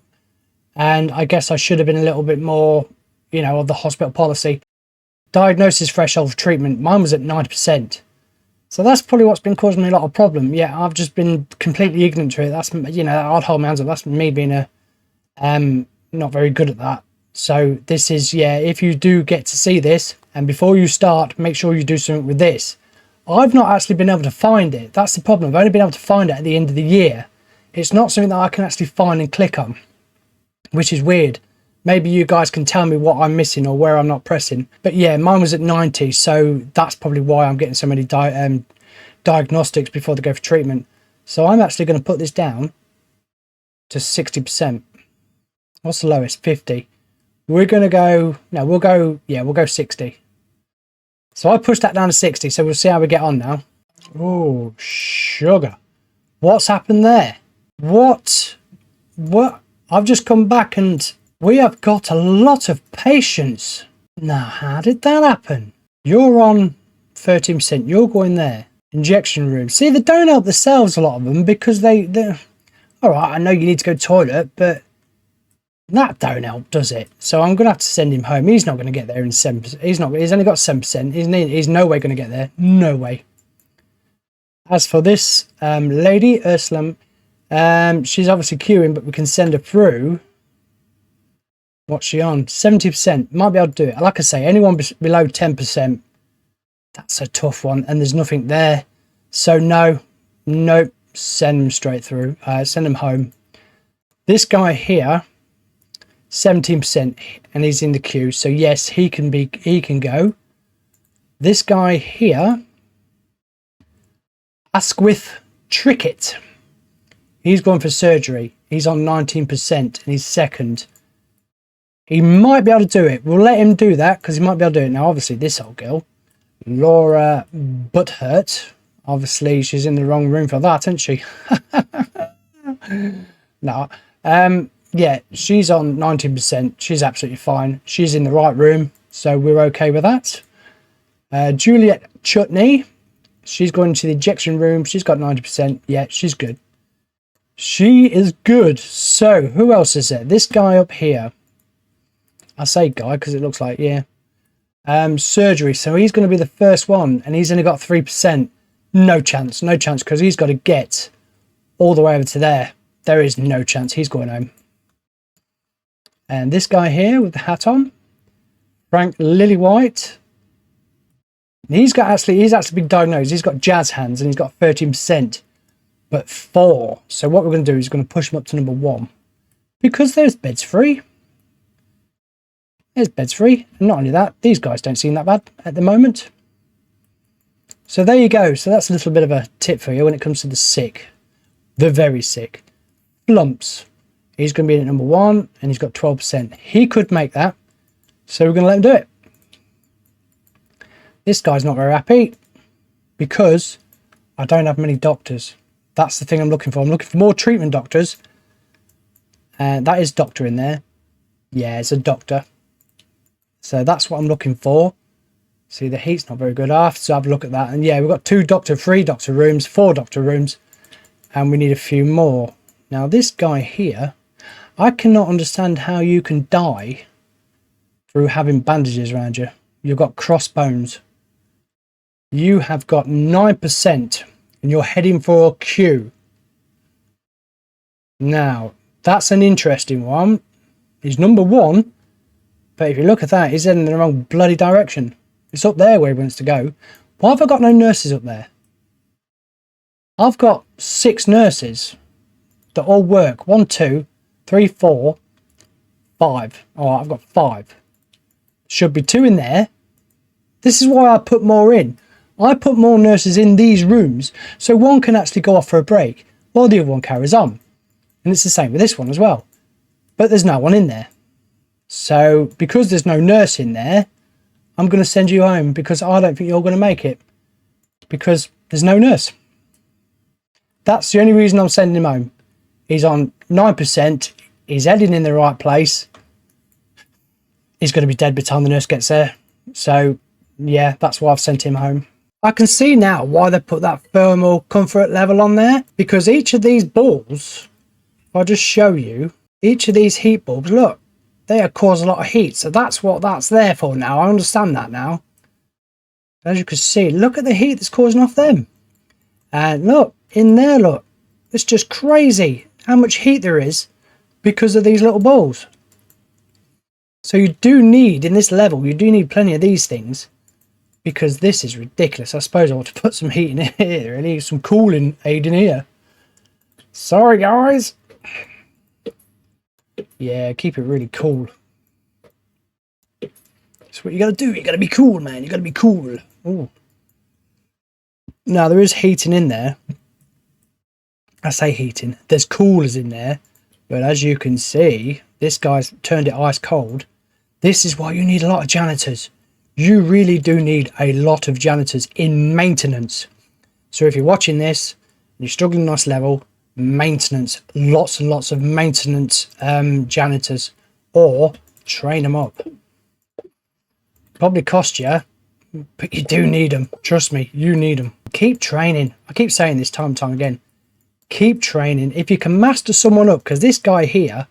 and I guess I should have been a little bit more, you know, of the hospital policy. Diagnosis threshold for treatment, mine was at 90%. So that's probably what's been causing me a lot of problem. Yeah, I've just been completely ignorant to it. That's, you know, I'd hold my hands up. That's me being a not very good at that. So this is, yeah, if you do get to see this, and before you start, make sure you do something with this. I've not actually been able to find it. That's the problem. I've only been able to find it at the end of the year. It's not something that I can actually find and click on, which is weird. Maybe you guys can tell me what I'm missing or where I'm not pressing. But yeah, mine was at 90, so that's probably why I'm getting so many diagnostics before they go for treatment. So I'm actually going to put this down to 60%. What's the lowest? 50. We're going to go, no, we'll go 60. So I pushed that down to 60, so we'll see how we get on now. Oh, sugar. What's happened there? What? I've just come back and we have got a lot of patients. Now, how did that happen? You're on 13%. You're going there. Injection room. See, they don't help themselves, a lot of them, because they're... All right, I know you need to go to the toilet, but that don't help, does it? So I'm going to have to send him home. He's not going to get there in 7%. He's only got 7%. He's no way going to get there. No way. As for this lady, Ursula, She's obviously queuing, but we can send her through. What's she on? 70%. Might be able to do it. Like I say, anyone below 10%, that's a tough one. And there's nothing there. So no, nope. Send them straight through. Send them home. This guy here, 17%, and he's in the queue. So yes, he can go. This guy here, Asquith Trickett. He's going for surgery. He's on 19% and he's second. He might be able to do it. We'll let him do that because he might be able to do it. Now, obviously, this old girl, Laura Butthurt, obviously, she's in the wrong room for that, isn't she? No. Yeah, she's on 19%. She's absolutely fine. She's in the right room, so we're okay with that. Juliet Chutney, she's going to the ejection room. She's got 90%. Yeah, she's good. She is good. So, who else is there? This guy up here. I say guy because it looks like, yeah. Surgery. So, he's going to be the first one, and he's only got 3%. No chance. No chance because he's got to get all the way over to there. There is no chance. He's going home. And this guy here with the hat on, Frank Lillywhite. He's actually been diagnosed. He's got jazz hands and he's got 13%. But 4. So what we're going to do is going to push him up to number 1. Because there's beds free. There's beds free. And not only that, these guys don't seem that bad at the moment. So there you go. So that's a little bit of a tip for you when it comes to the sick. The very sick. Flumps. He's going to be at number 1 and he's got 12%. He could make that. So we're going to let him do it. This guy's not very happy because I don't have many doctors. That's the thing I'm looking for. I'm looking for more treatment doctors. And that is doctor in there. Yeah, it's a doctor. So that's what I'm looking for. See, the heat's not very good. I have to have a look at that. And yeah, we've got 3 doctor rooms, 4 doctor rooms. And we need a few more. Now, this guy here, I cannot understand how you can die through having bandages around you. You've got crossbones. You have got 9% and you're heading for a queue. Now, that's an interesting one. He's number 1, but if you look at that, he's heading in the wrong bloody direction. It's up there where he wants to go. Why have I got no nurses up there? I've got 6 nurses that all work. 1, 2, 3, 4, 5. Oh, I've got 5. Should be 2 in there. This is why I put more in. I put more nurses in these rooms so one can actually go off for a break while the other one carries on. And it's the same with this one as well. But there's no one in there. So because there's no nurse in there, I'm going to send you home because I don't think you're going to make it. Because there's no nurse. That's the only reason I'm sending him home. He's on 9%. He's heading in the right place. He's going to be dead by the time the nurse gets there. So, yeah, that's why I've sent him home. I can see now why they put that thermal comfort level on there. Because each of these bulbs, if I just show you, each of these heat bulbs, look, they cause a lot of heat. So that's what that's there for now. I understand that now. As you can see, look at the heat that's causing off them. And look, in there, look. It's just crazy how much heat there is because of these little bulbs. So you do need, in this level, you do need plenty of these things. Because this is ridiculous. I suppose I want to put some heat in here. Really, some cooling aid in here. Sorry, guys. Yeah, keep it really cool. That's what you got to do. You got to be cool, man. You got to be cool. Ooh. Now, there is heating in there. I say heating. There's coolers in there. But as you can see, this guy's turned it ice cold. This is why you need a lot of janitors. You really do need a lot of janitors in maintenance. So if you're watching this and you're struggling on this level, maintenance, lots and lots of maintenance janitors, or train them up. Probably cost you, but you do need them. Trust me, you need them. Keep training. I keep saying this time and time again. Keep training. If you can master someone up, because this guy here,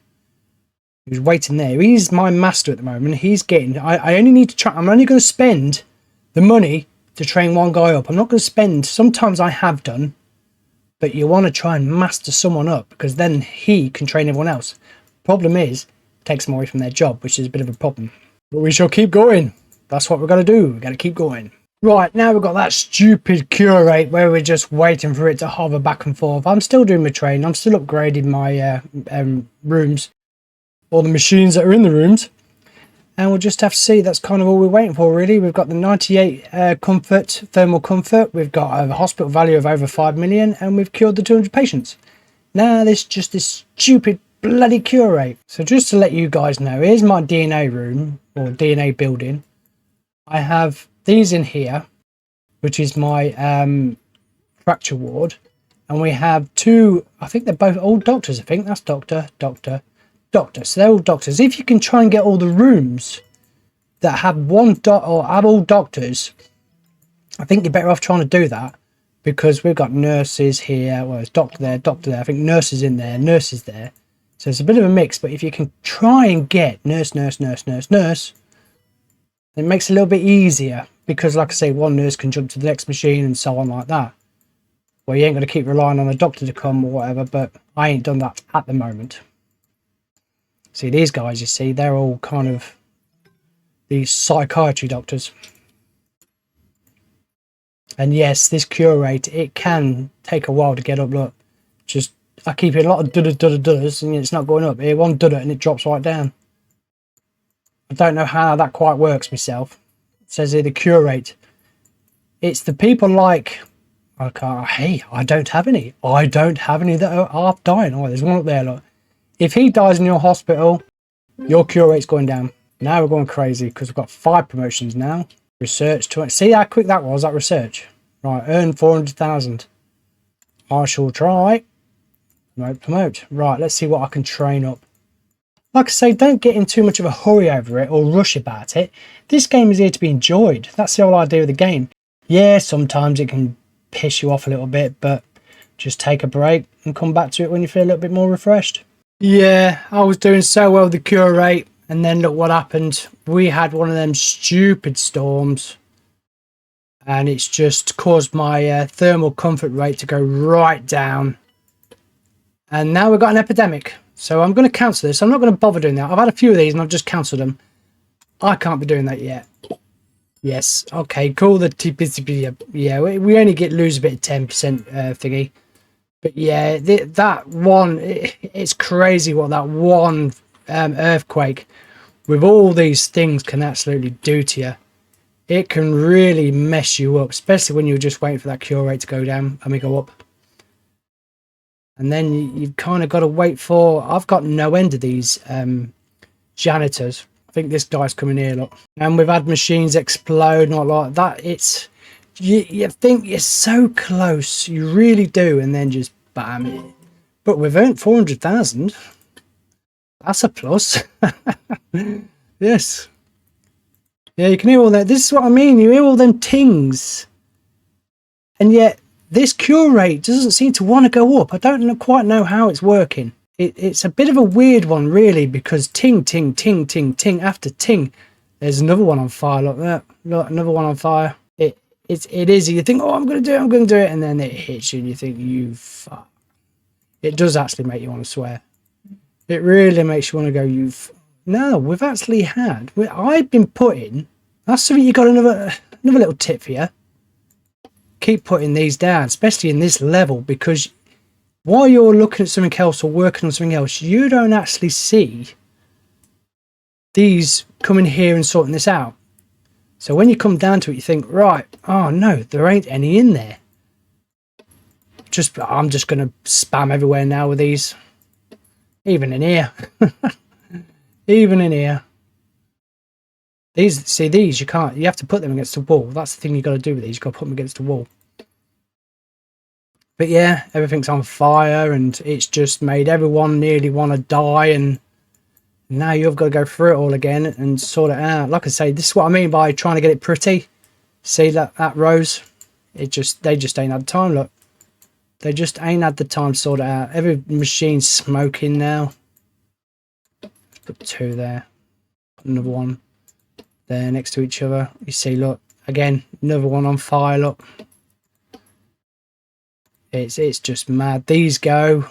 who's waiting there, he's my master at the moment. He's getting, I only need to try, I'm only going to spend the money to train one guy up. I'm not going to spend, sometimes I have done, but you want to try and master someone up because then he can train everyone else. Problem is, it takes them away from their job, which is a bit of a problem. But we shall keep going. That's what we're going to do. We're going to keep going. Right, now we've got that stupid cure rate where we're just waiting for it to hover back and forth. I'm still doing my training. I'm still upgrading my rooms, or the machines that are in the rooms. And we'll just have to see. That's kind of all we're waiting for, really. We've got the 98 thermal comfort. We've got a hospital value of over 5 million, and we've cured the 200 patients. Now there's just this stupid bloody cure rate. So just to let you guys know, here's my DNA room, or DNA building. I have these in here, which is my fracture ward, and we have two, I think they're both old doctors. I think that's doctor. So they're all doctors. If you can try and get all the rooms that have have all doctors, I think you're better off trying to do that, because we've got nurses here. Well, there's doctor there. I think nurses in there, nurses there. So it's a bit of a mix. But if you can try and get nurse, it makes it a little bit easier, because like I say, one nurse can jump to the next machine and so on like that. Well, you ain't going to keep relying on a doctor to come or whatever, but I ain't done that at the moment. See, these guys, you see, they're all kind of these psychiatry doctors. And yes, this cure rate, it can take a while to get up. Look, just, I keep it a lot of dudders, and it's not going up. Here, one dudder and it drops right down. I don't know how that quite works myself. It says here the cure rate. It's the people like, hey, I don't have any that are half dying. Oh, there's one up there, look. If he dies in your hospital, your cure rate's going down. Now we're going crazy, because we've got 5 promotions now. Research, see how quick that was, that research. Right, earn 400,000. I shall try. Promote. Right, let's see what I can train up. Like I say, don't get in too much of a hurry over it or rush about it. This game is here to be enjoyed. That's the whole idea of the game. Yeah, sometimes it can piss you off a little bit, but just take a break and come back to it when you feel a little bit more refreshed. Yeah, I was doing so well with the cure rate, and then look what happened. We had one of them stupid storms, and it's just caused my thermal comfort rate to go right down. And now we've got an epidemic. So I'm going to cancel this. I'm not going to bother doing that. I've had a few of these and I've just cancelled them. I can't be doing that yet. Yes. Okay, cool. The TPCP. Yeah, we only lose a bit of 10% thingy. But yeah, that one, it's crazy what that one earthquake with all these things can absolutely do to you. It can really mess you up, especially when you're just waiting for that cure rate to go down. I mean, go up. And then you've kind of got to wait for... I've got no end of these janitors. I think this guy's coming here, look. And we've had machines explode, not like that. It's... You think you're so close. You really do. And then just bam it. But we've earned 400,000. That's a plus. Yes. Yeah, you can hear all that. This is what I mean. You hear all them tings. And yet... this cure rate doesn't seem to want to go up. I don't quite know how it's working. It's a bit of a weird one, really, because ting, ting, ting, ting, ting after ting. There's another one on fire. Look, that. Look, another one on fire. It is. You think, oh, I'm going to do it. And then it hits you and you think, you fuck. It does actually make you want to swear. It really makes you want to go, No, we've actually had... I've been putting... That's something you got another little tip for you. Keep putting these down, especially in this level, because while you're looking at something else or working on something else, you don't actually see these coming here and sorting this out. So when you come down to it, you think, right, oh no, there ain't any in there. I'm just going to spam everywhere now with these, even in here. Even in here. These, you can't, you have to put them against the wall. That's the thing you got to do with these. You've got to put them against the wall. But yeah, everything's on fire and it's just made everyone nearly want to die. And now you've got to go through it all again and sort it out. Like I say, this is what I mean by trying to get it pretty. See that rose? They just ain't had the time, look. They just ain't had the time to sort it out. Every machine's smoking now. Put 2 there. Another one there next to each other. You see, look, again, another one on fire, look. It's just mad. These go.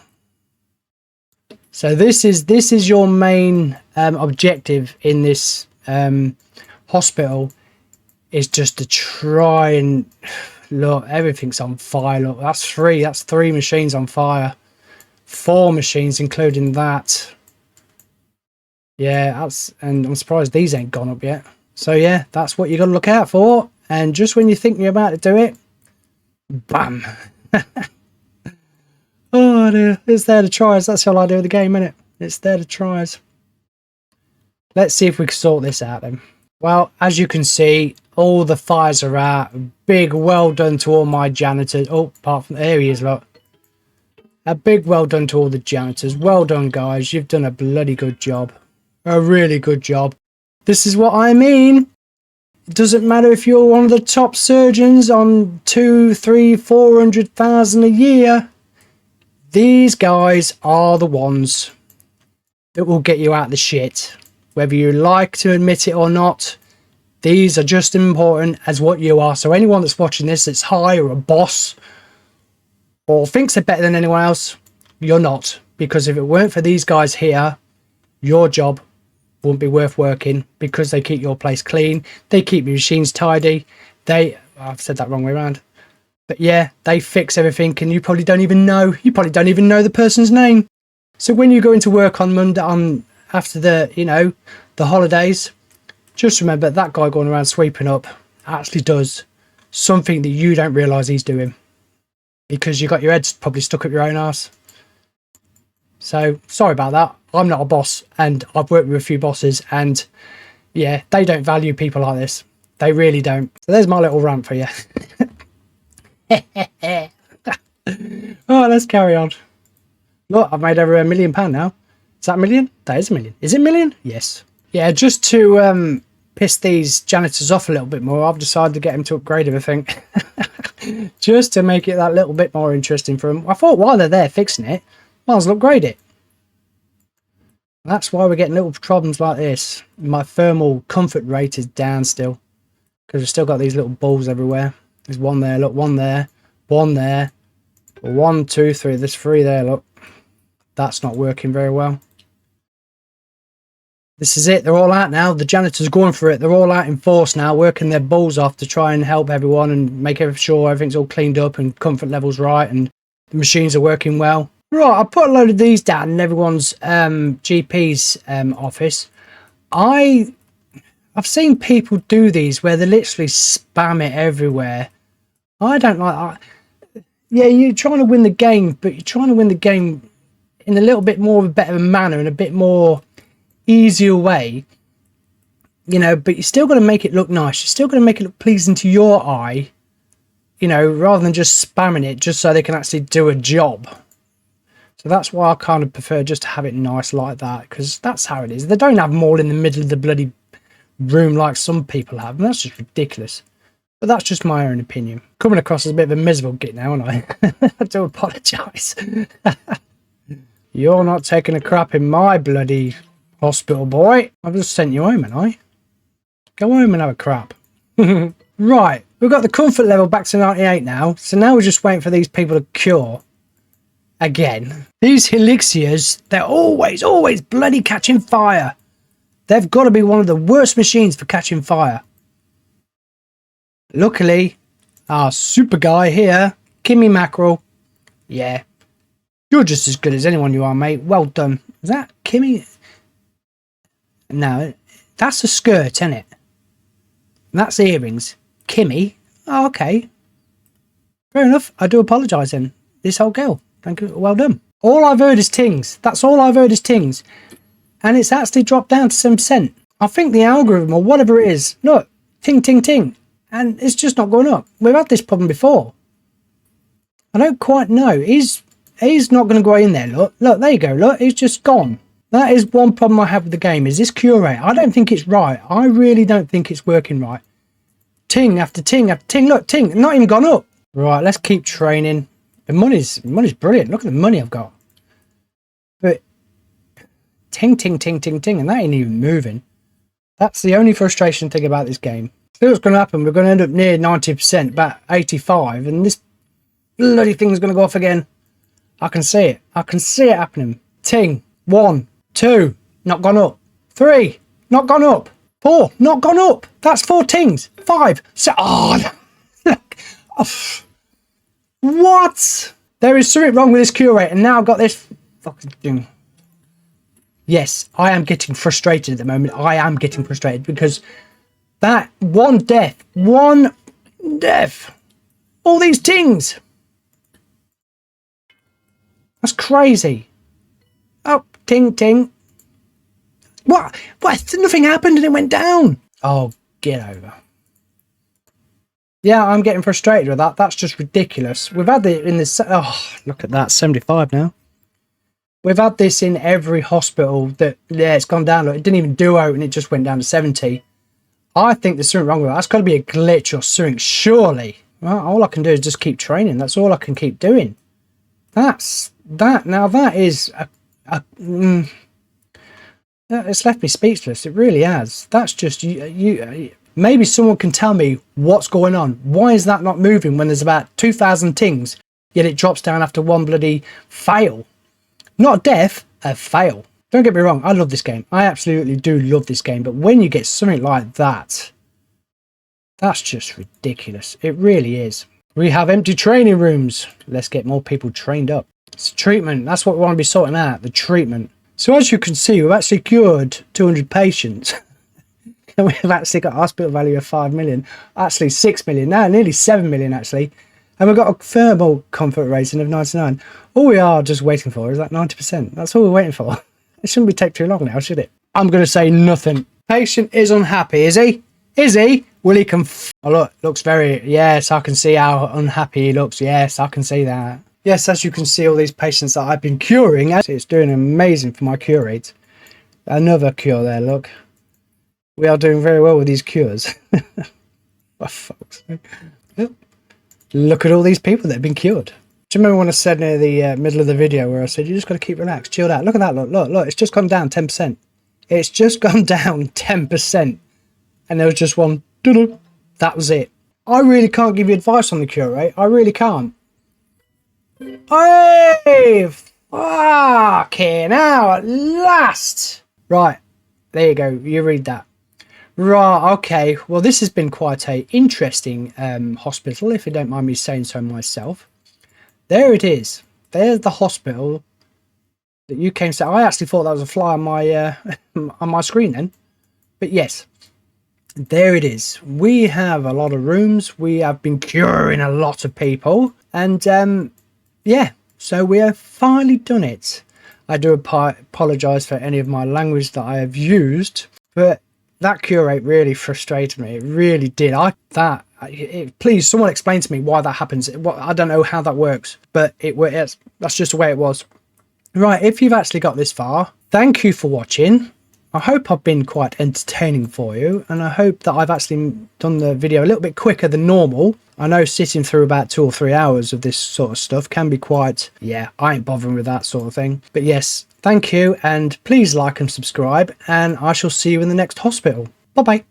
So this is your main objective in this hospital, is just to try and look. Everything's on fire. Look, that's three machines on fire. 4 machines, including that. Yeah, and I'm surprised these ain't gone up yet. So yeah, that's what you got to look out for. And just when you think you're about to do it, bam. Oh dear, it's there to try us. That's all I do with the game, innit? It's there to try us. Let's see if we can sort this out then. Well, as you can see, all the fires are out. Big well done to all my janitors. Oh, apart from, there he is, look. A big well done to all the janitors. Well done, guys. You've done a bloody good job. A really good job. This is what I mean. It doesn't matter if you're one of the top surgeons on 200,000, 300,000, 400,000 a year. These guys are the ones that will get you out of the shit. Whether you like to admit it or not, these are just as important as what you are. So anyone that's watching this that's high or a boss or thinks they're better than anyone else, you're not. Because if it weren't for these guys here, your job wouldn't be worth working, because they keep your place clean. They keep your machines tidy. I've said that wrong way around. But yeah, they fix everything, and you probably don't even know. You probably don't even know the person's name. So when you go into work on Monday, after the holidays, just remember that guy going around sweeping up actually does something that you don't realise he's doing, because you got your heads probably stuck up your own arse. So sorry about that. I'm not a boss, and I've worked with a few bosses, and yeah, they don't value people like this. They really don't. So there's my little rant for you. Oh, let's carry on. Look, I've made over £1 million now. Is that a million? That is a million. Is it a million? Yes. Yeah, just to piss these janitors off a little bit more, I've decided to get them to upgrade everything. Just to make it that little bit more interesting for them. I thought while they're there fixing it, might as well upgrade it. That's why we're getting little problems like this. My thermal comfort rate is down still, because we've still got these little balls everywhere. There's one there, look, one there, 1, 2, 3. There's 3 there, look. That's not working very well. This is it. They're all out now. The janitors are going for it. They're all out in force now, working their balls off to try and help everyone and make sure everything's all cleaned up and comfort levels right and the machines are working well. Right, I put a load of these down in everyone's GP's office. I've seen people do these where they literally spam it everywhere. I don't like that. Yeah, you're trying to win the game, but you're trying to win the game in a little bit more of a better manner and a bit more easier way, you know, but you're still going to make it look nice. You're still going to make it look pleasing to your eye, you know, rather than just spamming it just so they can actually do a job. So that's why I kind of prefer just to have it nice like that, because that's how it is. They don't have them all in the middle of the bloody room like some people have, and that's just ridiculous. But that's just my own opinion. Coming across as a bit of a miserable git now, aren't I? I do apologise. You're not taking a crap in my bloody hospital, boy. I've just sent you home, haven't I? Go home and have a crap. Right, we've got the comfort level back to 98 now. So now we're just waiting for these people to cure. Again. These elixirs, they're always bloody catching fire. They've got to be one of the worst machines for catching fire. Luckily, our super guy here, Kimmy Mackerel. Yeah. You're just as good as anyone you are, mate. Well done. Is that Kimmy? No, that's a skirt, isn't it? That's earrings. Kimmy? Oh, okay. Fair enough. I do apologise then. This old girl. Thank you. Well done. All I've heard is tings. That's all I've heard is tings. And it's actually dropped down to 7%. I think the algorithm or whatever it is, look, ting, ting, ting. And it's just not going up. We've had this problem before. I don't quite know. He's not going to go in there. Look, there you go. Look, he's just gone. That is one problem I have with the game, is this cure rate. I don't think it's right. I really don't think it's working right. Ting after ting after ting. Look, ting, not even gone up. Right, let's keep training. The money's brilliant. Look at the money I've got. But ting, ting, ting, ting, ting, and that ain't even moving. That's the only frustration thing about this game. See what's going to happen. We're going to end up near 90%, about 85, and this bloody thing's going to go off again. I can see it. I can see it happening. Ting. 1, 2, not gone up. 3, not gone up. 4, not gone up. That's 4 tings. 5, 6. Oh, what? There is something wrong with this cure rate, and now I've got this fucking thing. Yes, I am getting frustrated at the moment. I am getting frustrated because that one death, all these tings. That's crazy. Oh, ting, ting. What? Nothing happened and it went down. Oh, get over. Yeah, I'm getting frustrated with that. That's just ridiculous. We've had it in this. Oh, look at that. 75 now. We've had this in every hospital that, yeah, it's gone down. Look, it didn't even do out and it just went down to 70. I think there's something wrong with that. That's got to be a glitch or something, surely. Well, all I can do is just keep training. That's all I can keep doing. That's that. Now, that is it's left me speechless. It really has. That's just you. Maybe someone can tell me what's going on. Why is that not moving when there's about 2,000 tings, yet it drops down after one bloody fail? Not a death, a fail. Don't get me wrong, I love this game. I absolutely do love this game. But when you get something like that, that's just ridiculous. It really is. We have empty training rooms. Let's get more people trained up. It's treatment. That's what we want to be sorting out, the treatment. So as you can see, we've actually cured 200 patients. And we've actually got a hospital value of 5 million. Actually 6 million now, nearly 7 million actually. And we've got a thermal comfort rating of 99. All we are just waiting for is that 90%. That's all we're waiting for. It shouldn't be take too long now, should it? I'm going to say nothing. Patient is unhappy, is he? Is he? Will he oh, look, looks very... Yes, I can see how unhappy he looks. Yes, I can see that. Yes, as you can see, all these patients that I've been curing, it's doing amazing for my cure rate. Another cure there, look. We are doing very well with these cures. For fuck's sake. Look at all these people that have been cured. Do you remember when I said near the middle of the video where I said, you just got to keep relaxed, chilled out. Look at that, look, it's just gone down 10%. It's just gone down 10%. And there was just one, that was it. I really can't give you advice on the cure rate. I really can't. Hey, fucking hell, at last. Right, there you go, you read that. Right, okay, well this has been quite a interesting hospital, if you don't mind me saying so myself. There it is. There's the hospital that you came to. I actually thought that was a fly on my on my screen then. But yes, there it is. We have a lot of rooms. We have been curing a lot of people. And yeah, so we have finally done it. I do apologise for any of my language that I have used, but that cure rate really frustrated me. It really did. Please, someone explain to me why that happens. I don't know how that works, but that's just the way it was. Right, if you've actually got this far, thank you for watching. I hope I've been quite entertaining for you, and I hope that I've actually done the video a little bit quicker than normal. I know sitting through about 2 or 3 hours of this sort of stuff can be quite, yeah, I ain't bothering with that sort of thing. But yes, thank you, and please like and subscribe, and I shall see you in the next hospital. Bye-bye.